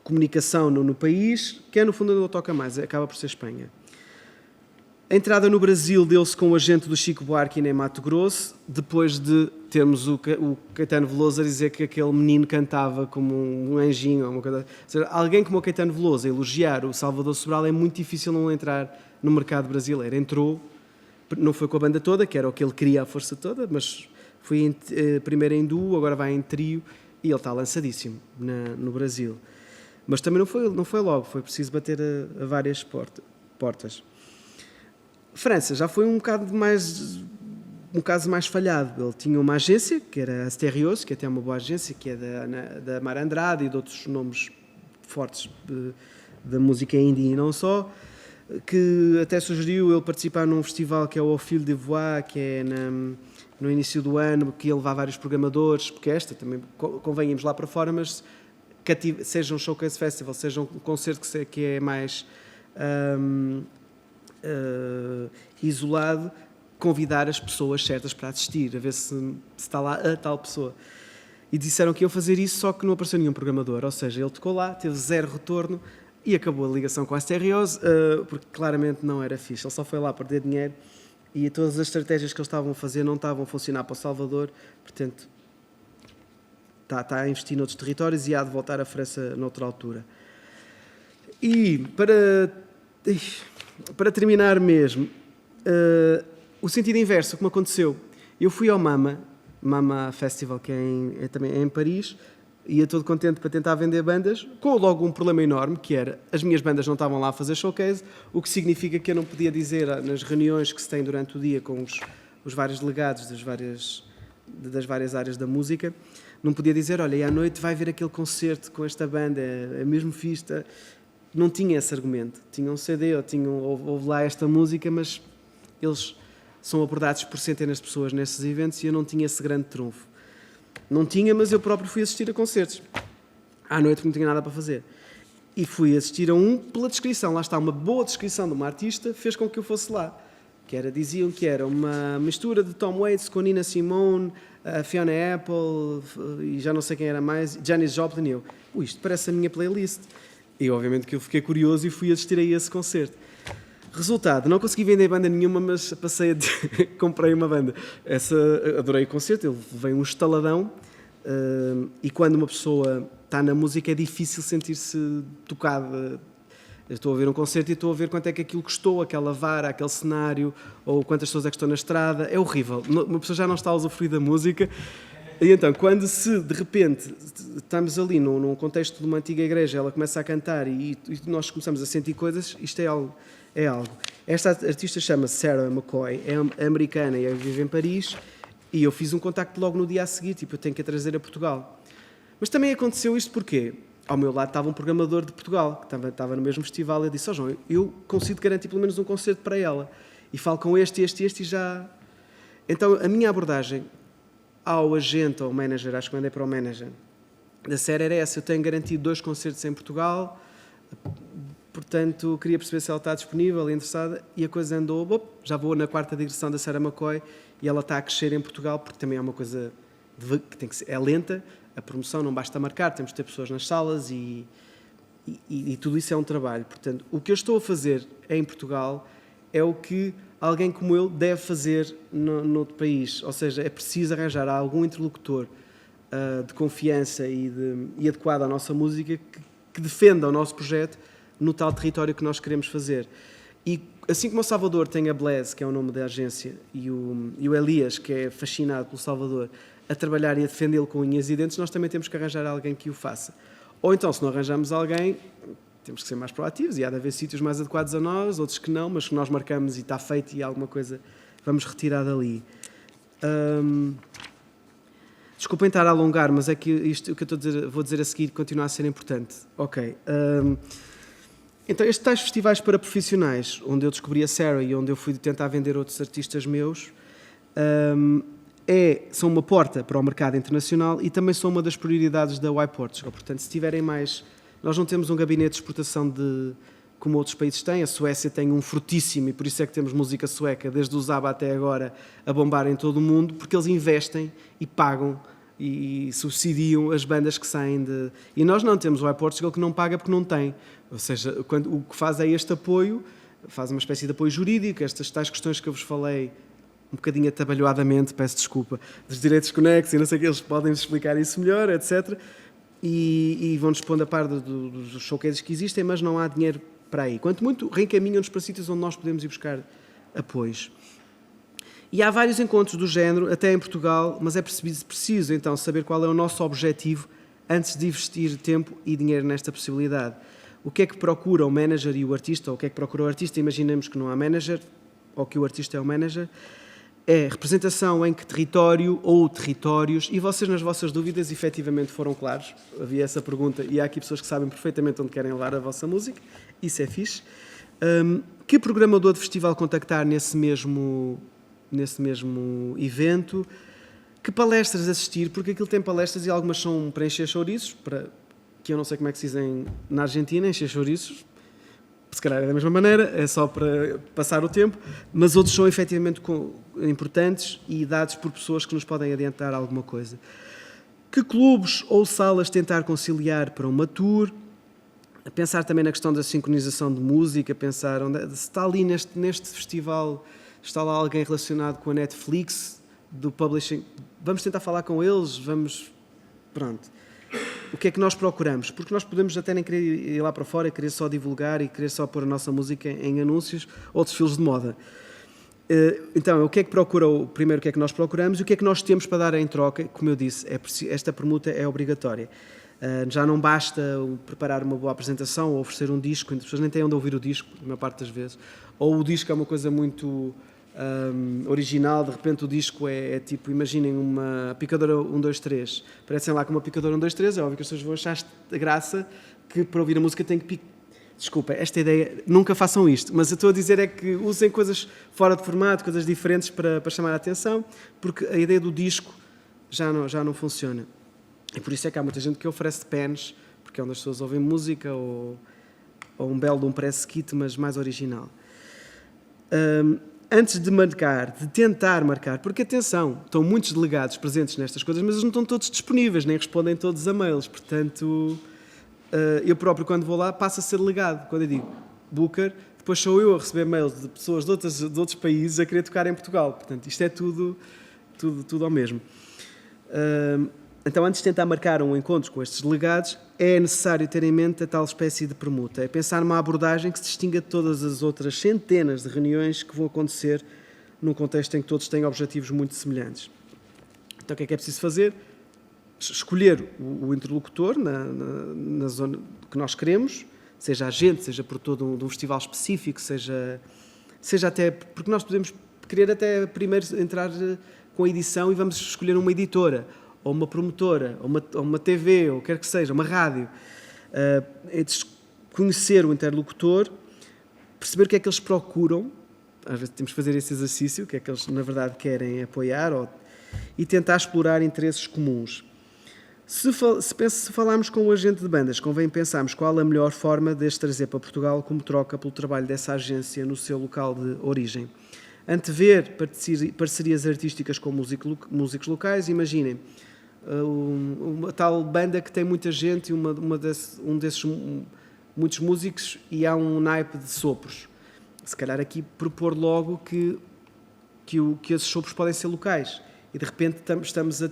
comunicação no país, que é no fundo onde ele toca mais, acaba por ser Espanha. A entrada no Brasil deu-se com o agente do Chico Buarque em Mato Grosso, depois de termos o Caetano Veloso a dizer que aquele menino cantava como um anjinho, ou uma coisa. Ou seja, alguém como o Caetano Veloso a elogiar o Salvador Sobral é muito difícil não entrar no mercado brasileiro. Entrou, não foi com a banda toda, que era o que ele queria a força toda, mas foi primeiro em duo, agora vai em trio, e ele está lançadíssimo no Brasil. Mas também não foi logo, foi preciso bater a várias portas. França já foi um caso mais falhado. Ele tinha uma agência, que era a Asterios, que até é uma boa agência, que é da Mar Andrade e de outros nomes fortes da música indie e não só, que até sugeriu ele participar num festival que é o Au Fil de Voix, que é no início do ano, que ia levar vários programadores, porque esta também convém irmos lá para fora, mas seja um showcase festival, seja um concerto que é mais isolado, convidar as pessoas certas para assistir, a ver se está lá a tal pessoa. E disseram que iam fazer isso, só que não apareceu nenhum programador, ou seja, ele tocou lá, teve 0 retorno e acabou a ligação com a Asterios, porque claramente não era fixe, ele só foi lá perder dinheiro e todas as estratégias que eles estavam a fazer não estavam a funcionar para o Salvador, portanto está a investir noutros territórios e há de voltar à França noutra altura. E para terminar mesmo, o sentido inverso, como aconteceu, eu fui ao Mama Festival, que também é em Paris, ia todo contente para tentar vender bandas, com logo um problema enorme, que era, as minhas bandas não estavam lá a fazer showcase, o que significa que eu não podia dizer nas reuniões que se tem durante o dia com os vários delegados das várias áreas da música, não podia dizer, olha, e à noite vai haver aquele concerto com esta banda, é mesmo fixe. Não tinha esse argumento. Tinha um CD houve lá esta música, mas eles são abordados por centenas de pessoas nesses eventos e eu não tinha esse grande trunfo. Não tinha, mas eu próprio fui assistir a concertos. À noite não tinha nada para fazer. E fui assistir a pela descrição. Lá está, uma boa descrição de uma artista fez com que eu fosse lá. Diziam que era uma mistura de Tom Waits com Nina Simone, Fiona Apple e já não sei quem era mais, Janis Joplin e eu. Isto parece a minha playlist. E obviamente que eu fiquei curioso e fui assistir a esse concerto. Resultado, não consegui vender banda nenhuma, mas comprei uma banda. Adorei o concerto, ele veio um estaladão e quando uma pessoa está na música é difícil sentir-se tocada. Eu estou a ver um concerto e estou a ver quanto é que aquilo custou, aquela vara, aquele cenário, ou quantas pessoas é que estão na estrada. É horrível. Uma pessoa já não está a usufruir da música. E então, quando de repente, estamos ali num contexto de uma antiga igreja, ela começa a cantar e nós começamos a sentir coisas, isto é algo. Esta artista chama-se Sarah McCoy, é americana e vive em Paris, e eu fiz um contacto logo no dia a seguir, eu tenho que a trazer a Portugal. Mas também aconteceu isto porque, ao meu lado estava um programador de Portugal, que estava no mesmo festival, e eu disse, João, eu consigo garantir pelo menos um concerto para ela, e falo com este e já... Então, a minha abordagem ao agente ou manager, acho que mandei para o manager da série, era essa: eu tenho garantido 2 concertos em Portugal, portanto queria perceber se ela está disponível e interessada, e a coisa andou, já vou na 4ª digressão da Sarah McCoy e ela está a crescer em Portugal, porque também é uma coisa que é lenta, a promoção não basta marcar, temos de ter pessoas nas salas e tudo isso é um trabalho. Portanto, o que eu estou a fazer em Portugal é o que alguém como eu deve fazer noutro país, ou seja, é preciso arranjar algum interlocutor de confiança e adequado à nossa música que defenda o nosso projeto no tal território que nós queremos fazer. E assim como o Salvador tem a Blaze, que é o nome da agência, e o Elias, que é fascinado pelo Salvador, a trabalhar e a defendê-lo com unhas e dentes, nós também temos que arranjar alguém que o faça. Ou então, se não arranjamos alguém, temos que ser mais proativos e há de haver sítios mais adequados a nós, outros que não, mas que nós marcamos e está feito e alguma coisa vamos retirar dali. Desculpem estar a alongar, mas é que isto, o que eu vou dizer a seguir continua a ser importante. Ok. Então, estes tais festivais para profissionais, onde eu descobri a Sarah e onde eu fui tentar vender outros artistas meus, são uma porta para o mercado internacional e também são uma das prioridades da Y Portugal. Portanto, se tiverem mais... Nós não temos um gabinete de exportação como outros países têm. A Suécia tem um fortíssimo, e por isso é que temos música sueca, desde o ABBA até agora, a bombar em todo o mundo, porque eles investem e pagam e subsidiam as bandas que saem de... E nós não temos o Y Portugal que não paga porque não tem. Ou seja, o que faz é este apoio, faz uma espécie de apoio jurídico, estas tais questões que eu vos falei, um bocadinho atabalhoadamente, peço desculpa, dos direitos conexos e não sei o que, eles podem explicar isso melhor, etc. E vão-nos pondo a par dos showcases que existem, mas não há dinheiro para aí. Quanto muito, reencaminham-nos para sítios onde nós podemos ir buscar apoios. E há vários encontros do género, até em Portugal, mas é preciso então saber qual é o nosso objetivo antes de investir tempo e dinheiro nesta possibilidade. O que é que procura o manager e o artista, ou o que é que procura o artista? Imaginemos que não há manager, ou que o artista é o manager. É representação em que território ou territórios, e vocês nas vossas dúvidas efetivamente foram claros, havia essa pergunta e há aqui pessoas que sabem perfeitamente onde querem levar a vossa música, isso é fixe. Que programador de festival contactar nesse mesmo evento? Que palestras assistir? Porque aquilo tem palestras e algumas são para encher chouriços, que eu não sei como é que se dizem na Argentina, encher chouriços. Se calhar é da mesma maneira, é só para passar o tempo, mas outros são efetivamente importantes e dados por pessoas que nos podem adiantar alguma coisa. Que clubes ou salas tentar conciliar para uma tour? Pensar também na questão da sincronização de música, pensar se está ali neste festival, está lá alguém relacionado com a Netflix, do publishing, vamos tentar falar com eles, pronto. O que é que nós procuramos? Porque nós podemos até nem querer ir lá para fora, querer só divulgar e querer só pôr a nossa música em anúncios ou desfiles de moda. Então, o que é que procura? Primeiro, o que é que nós procuramos e o que é que nós temos para dar em troca? Como eu disse, esta permuta é obrigatória. Já não basta preparar uma boa apresentação ou oferecer um disco, as pessoas nem têm onde ouvir o disco, na maior parte das vezes. Ou o disco é uma coisa muito original, de repente o disco é tipo, imaginem uma picadora 1, 2, 3, parecem lá com uma picadora 1, 2, 3, é óbvio que as pessoas vão achar a graça que para ouvir a música tem que Desculpa, esta ideia, nunca façam isto, mas eu estou a dizer é que usem coisas fora de formato, coisas diferentes para chamar a atenção, porque a ideia do disco já não funciona. E por isso é que há muita gente que oferece pens, porque é onde as pessoas ouvem música, ou um belo de um press kit, mas mais original. Antes de tentar marcar, porque atenção, estão muitos delegados presentes nestas coisas, mas eles não estão todos disponíveis, nem respondem todos a mails, portanto, eu próprio quando vou lá passo a ser delegado, quando eu digo Booker, depois sou eu a receber mails de pessoas de outros países a querer tocar em Portugal, portanto, isto é tudo ao mesmo. Então, antes de tentar marcar um encontro com estes delegados, é necessário ter em mente a tal espécie de permuta. É pensar numa abordagem que se distinga de todas as outras centenas de reuniões que vão acontecer num contexto em que todos têm objetivos muito semelhantes. Então, o que é preciso fazer? Escolher o interlocutor na zona que nós queremos, seja a gente, seja por todo um festival específico, seja até... Porque nós podemos querer até primeiro entrar com a edição e vamos escolher uma editora, ou uma promotora, ou uma TV, ou quer que seja, uma rádio. É conhecer o interlocutor, perceber o que é que eles procuram, às vezes temos que fazer esse exercício, o que é que eles, na verdade, querem apoiar, e tentar explorar interesses comuns. Se falarmos com o agente de bandas, convém pensarmos qual a melhor forma de as trazer para Portugal como troca pelo trabalho dessa agência no seu local de origem. Antever parcerias artísticas com músicos locais, imaginem, uma tal banda que tem muita gente e muitos músicos e há um naipe de sopros. Se calhar aqui propor logo que esses sopros podem ser locais e de repente estamos a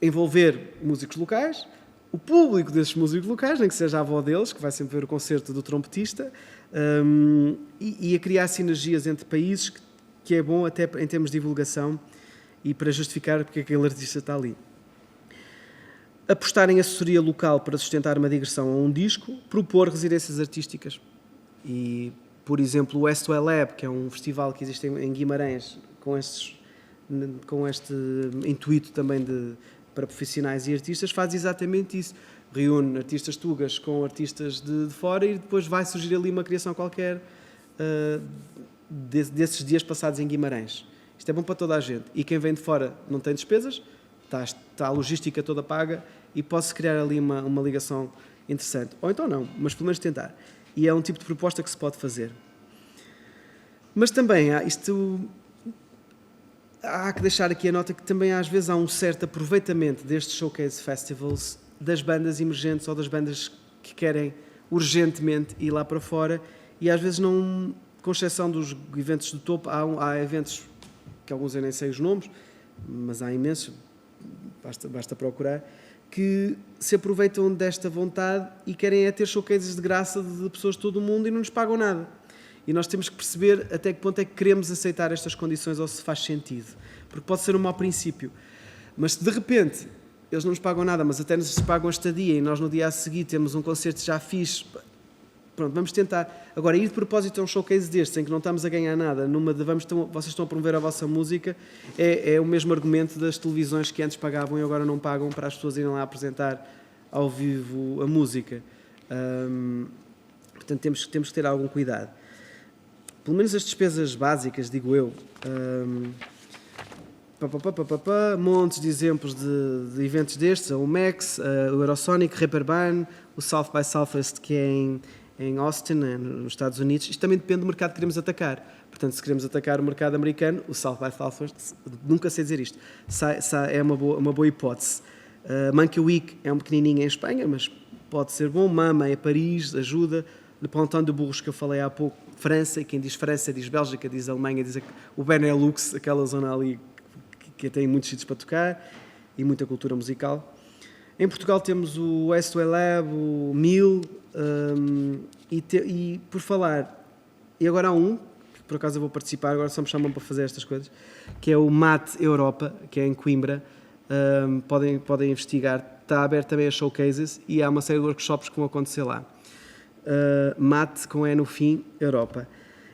envolver músicos locais, o público desses músicos locais, nem que seja a avó deles, que vai sempre ver o concerto do trompetista, e a criar sinergias entre países, que é bom até em termos de divulgação e para justificar porque aquele artista está ali. Apostar em assessoria local para sustentar uma digressão a um disco, propor residências artísticas. E, por exemplo, o Westwell Lab, que é um festival que existe em Guimarães, com este intuito também para profissionais e artistas, faz exatamente isso. Reúne artistas tugas com artistas de fora e depois vai surgir ali uma criação qualquer desses dias passados em Guimarães. Isto é bom para toda a gente. E quem vem de fora não tem despesas, está a logística toda paga e pode-se criar ali uma ligação interessante. Ou então não, mas pelo menos tentar. E é um tipo de proposta que se pode fazer. Mas também há que deixar aqui a nota que também às vezes há um certo aproveitamento destes showcase festivals das bandas emergentes ou das bandas que querem urgentemente ir lá para fora e às vezes não, com exceção dos eventos do topo, há eventos que alguns eu nem sei os nomes, mas há imensos, basta procurar, que se aproveitam desta vontade e querem ter showcases de graça de pessoas de todo o mundo e não nos pagam nada. E nós temos que perceber até que ponto é que queremos aceitar estas condições ou se faz sentido. Porque pode ser um mau princípio. Mas se de repente eles não nos pagam nada, mas até nos pagam a estadia e nós no dia a seguir temos um concerto já fixe, pronto, vamos tentar. Agora, ir de propósito a um showcase destes, em que não estamos a ganhar nada, vocês estão a promover a vossa música, é o mesmo argumento das televisões que antes pagavam e agora não pagam para as pessoas irem lá apresentar ao vivo a música. Portanto, temos que ter algum cuidado. Pelo menos as despesas básicas, digo eu. Montes de exemplos de eventos destes, o Max, o Eurosonic, Reeperbahn, o South by Southwest, que é em Austin, nos Estados Unidos. Isto também depende do mercado que queremos atacar. Portanto, se queremos atacar o mercado americano, o South by Southwest, nunca sei dizer isto, é uma boa hipótese. Monkey Week é um pequenininho em Espanha, mas pode ser bom. Mama é Paris, ajuda. Le Ponton de Bourges, que eu falei há pouco, França, e quem diz França diz Bélgica, diz Alemanha, diz o Benelux, aquela zona ali que tem muitos sítios para tocar e muita cultura musical. Em Portugal temos o Westwell Lab, o Mil, e por falar, e agora há um, que por acaso eu vou participar, agora só me chamam para fazer estas coisas, que é o MAT Europa, que é em Coimbra. Podem investigar, está aberto também a showcases e há uma série de workshops que vão acontecer lá. MAT com E no fim, Europa.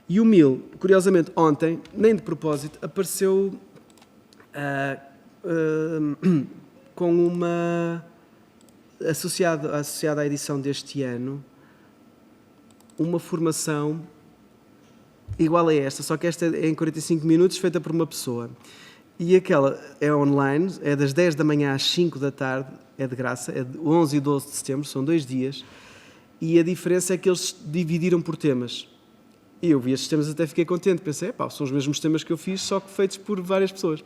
E o Mil, curiosamente, ontem, nem de propósito, apareceu com uma associada à edição deste ano, uma formação igual a esta, só que esta é em 45 minutos, feita por uma pessoa. E aquela é online, é das 10 da manhã às 5 da tarde, é de graça, é de 11 e 12 de setembro, são 2 dias, e a diferença é que eles dividiram por temas. E eu vi estes temas até fiquei contente, pensei, são os mesmos temas que eu fiz, só que feitos por várias pessoas.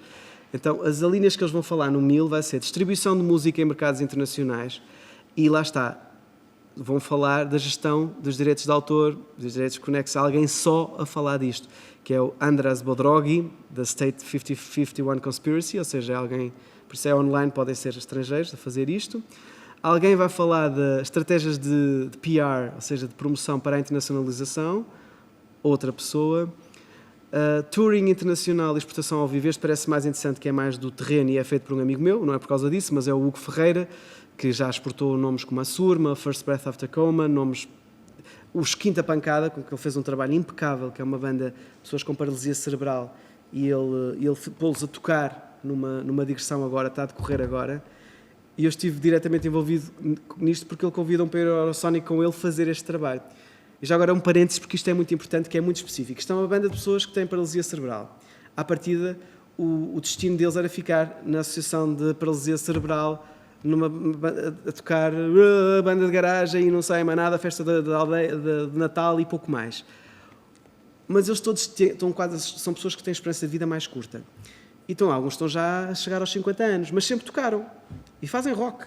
Então, as alíneas que eles vão falar no Mil vai ser distribuição de música em mercados internacionais e lá está, vão falar da gestão dos direitos de autor, dos direitos conexos a alguém só a falar disto, que é o Andras Bodrogi, da State 5051 Conspiracy, ou seja, alguém, por isso é online, podem ser estrangeiros a fazer isto. Alguém vai falar de estratégias de PR, ou seja, de promoção para a internacionalização, outra pessoa. Touring internacional e exportação ao vivo, este parece mais interessante, que é mais do terreno e é feito por um amigo meu, não é por causa disso, mas é o Hugo Ferreira, que já exportou nomes como a Surma, First Breath After Coma, nomes... Os Quinta Pancada, com que ele fez um trabalho impecável, que é uma banda de pessoas com paralisia cerebral, e ele pô-los a tocar numa digressão agora, está a decorrer agora, e eu estive diretamente envolvido nisto porque ele convidou-me para ir ao Eurosonic com ele fazer este trabalho. E já agora um parênteses, porque isto é muito importante, que é muito específico. Isto é uma banda de pessoas que têm paralisia cerebral. À partida, o destino deles era ficar na Associação de Paralisia Cerebral, a tocar a banda de garagem e não sai mais nada, a festa de Natal e pouco mais. Mas eles todos são pessoas que têm esperança de vida mais curta. Então, alguns estão já a chegar aos 50 anos, mas sempre tocaram. E fazem rock.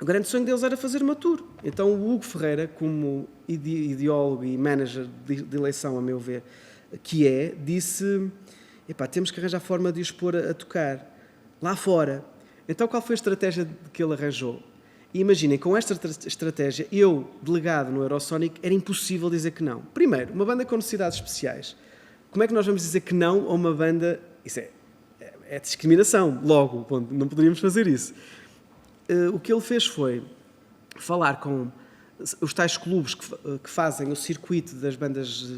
O grande sonho deles era fazer uma tour. Então o Hugo Ferreira, como ideólogo e manager de eleição, a meu ver, disse, temos que arranjar forma de os pôr a tocar lá fora. Então qual foi a estratégia que ele arranjou? E imaginem, com esta estratégia, eu, delegado no Eurosonic, era impossível dizer que não. Primeiro, uma banda com necessidades especiais, como é que nós vamos dizer que não a uma banda? Isso é discriminação, logo, ponto, não poderíamos fazer isso. O que ele fez foi falar com os tais clubes que fazem o circuito das bandas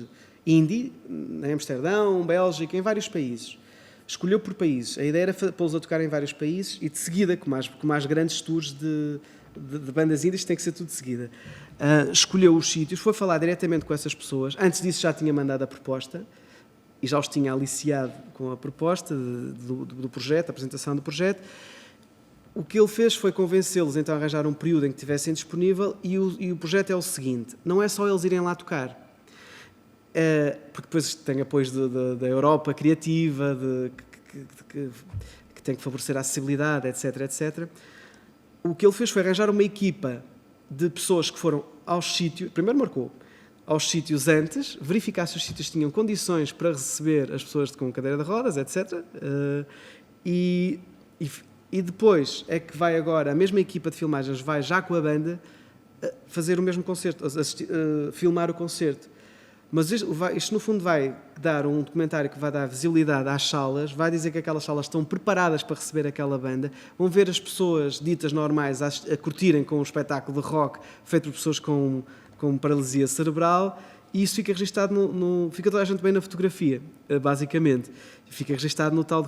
indie, em Amsterdão, Bélgica, em vários países. Escolheu por países. A ideia era pô-los a tocar em vários países e de seguida, como as grandes tours de bandas indies, tem que ser tudo de seguida. Escolheu os sítios, foi falar diretamente com essas pessoas. Antes disso já tinha mandado a proposta e já os tinha aliciado com a proposta do projeto, a apresentação do projeto. O que ele fez foi convencê-los então a arranjar um período em que estivessem disponível e o projeto é o seguinte, não é só eles irem lá tocar, porque depois tem apoios da Europa criativa, que tem que favorecer a acessibilidade, etc, etc. O que ele fez foi arranjar uma equipa de pessoas que foram aos sítios, primeiro marcou, aos sítios antes, verificar se os sítios tinham condições para receber as pessoas com cadeira de rodas, etc. E depois é que vai agora, a mesma equipa de filmagens vai já com a banda fazer o mesmo concerto, filmar o concerto. Mas isto no fundo vai dar um documentário que vai dar visibilidade às salas, vai dizer que aquelas salas estão preparadas para receber aquela banda, vão ver as pessoas ditas normais a curtirem com um espetáculo de rock feito por pessoas com paralisia cerebral, e isso fica registado fica toda a gente bem na fotografia, basicamente. Fica registado no tal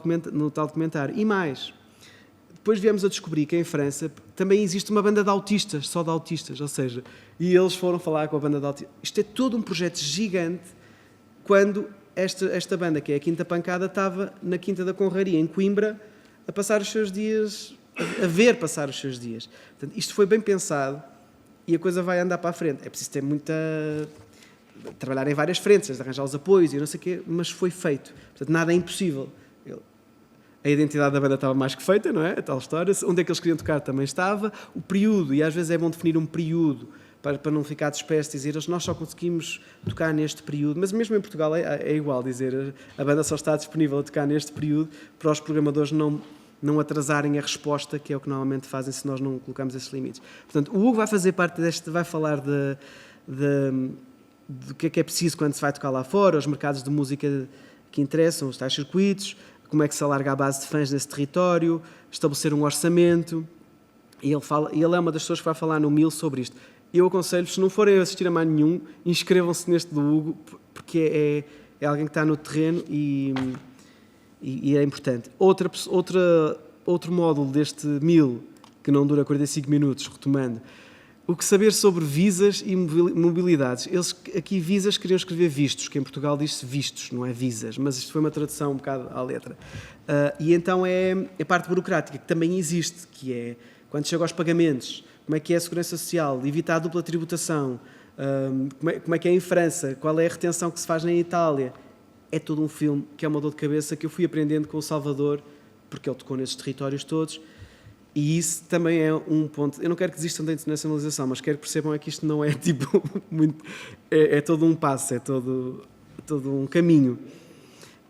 documentário. E mais, depois viemos a descobrir que em França também existe uma banda de autistas, só de autistas, ou seja, e eles foram falar com a banda de autistas. Isto é todo um projeto gigante, quando esta banda, que é a Quinta Pancada, estava na Quinta da Conraria, em Coimbra, a passar os seus dias, a ver passar os seus dias. Portanto, isto foi bem pensado e a coisa vai andar para a frente. É preciso ter trabalhar em várias frentes, arranjar os apoios e não sei o quê, mas foi feito. Portanto, nada é impossível. A identidade da banda estava mais que feita, não é? A tal história. Onde é que eles queriam tocar também estava. O período, e às vezes é bom definir um período para não ficar disperso, dizer nós só conseguimos tocar neste período, mas mesmo em Portugal é igual dizer a banda só está disponível a tocar neste período para os programadores não atrasarem a resposta, que é o que normalmente fazem se nós não colocamos esses limites. Portanto, o Hugo vai fazer parte vai falar do que é preciso quando se vai tocar lá fora, os mercados de música que interessam, os tais circuitos, como é que se alarga a base de fãs nesse território, estabelecer um orçamento, e ele é uma das pessoas que vai falar no MIL sobre isto. Eu aconselho-vos, se não forem assistir a mais nenhum, inscrevam-se neste do Hugo, porque é alguém que está no terreno e é importante. Outro módulo deste MIL, que não dura 45 minutos, retomando, o que saber sobre visas e mobilidades. Eles aqui visas queriam escrever vistos, que em Portugal diz-se vistos, não é visas, mas isto foi uma tradução um bocado à letra. E então é a parte burocrática, que também existe, que é quando chega aos pagamentos, como é que é a segurança social, evitar a dupla tributação, como é que é em França, qual é a retenção que se faz na Itália. É todo um filme que é uma dor de cabeça que eu fui aprendendo com o Salvador, porque ele tocou nesses territórios todos. E isso também é um ponto. Eu não quero que desistam da internacionalização, mas quero que percebam que isto não é tipo muito. É todo um passo, é todo um caminho.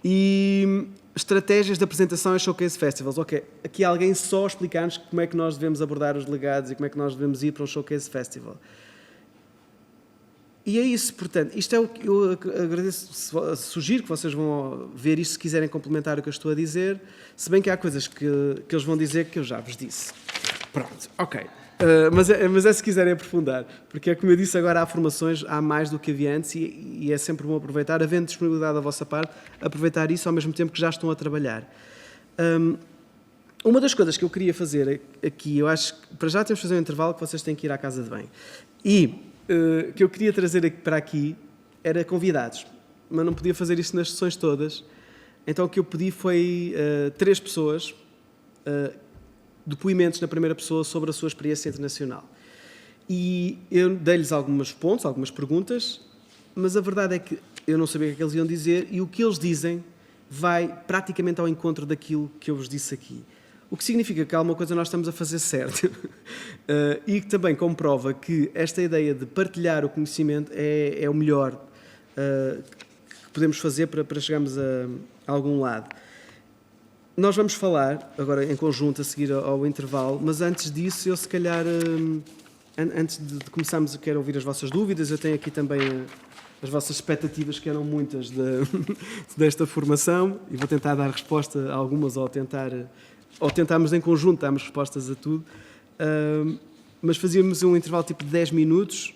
E estratégias de apresentação e showcase festivals. Ok, aqui alguém só explicar-nos como é que nós devemos abordar os legados e como é que nós devemos ir para um showcase festival. E é isso, portanto, isto é o que eu agradeço, sugiro que vocês vão ver isto se quiserem complementar o que eu estou a dizer, se bem que há coisas que eles vão dizer que eu já vos disse. Pronto, ok. Mas é se quiserem aprofundar, porque é como eu disse, agora há formações, há mais do que havia antes e é sempre bom aproveitar, havendo disponibilidade da vossa parte, aproveitar isso ao mesmo tempo que já estão a trabalhar. Uma das coisas que eu queria fazer aqui, eu acho que para já temos de fazer um intervalo que vocês têm que ir à casa de banho. E que eu queria trazer para aqui era convidados, mas não podia fazer isto nas sessões todas, então o que eu pedi foi 3 pessoas, depoimentos na primeira pessoa sobre a sua experiência internacional. E eu dei-lhes alguns pontos, algumas perguntas, mas a verdade é que eu não sabia o que eles iam dizer e o que eles dizem vai praticamente ao encontro daquilo que eu vos disse aqui. O que significa que alguma coisa nós estamos a fazer certo. E que também comprova que esta ideia de partilhar o conhecimento é o melhor que podemos fazer para chegarmos a algum lado. Nós vamos falar, agora em conjunto, a seguir ao intervalo, mas antes disso, eu se calhar, antes de começarmos, eu quero ouvir as vossas dúvidas. Eu tenho aqui também as vossas expectativas, que eram muitas desta formação, e vou tentar dar resposta a algumas, ou tentarmos em conjunto darmos respostas a tudo. Mas fazíamos um intervalo tipo de 10 minutos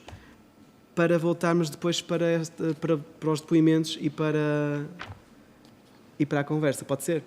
para voltarmos depois para os depoimentos e para a conversa. Pode ser?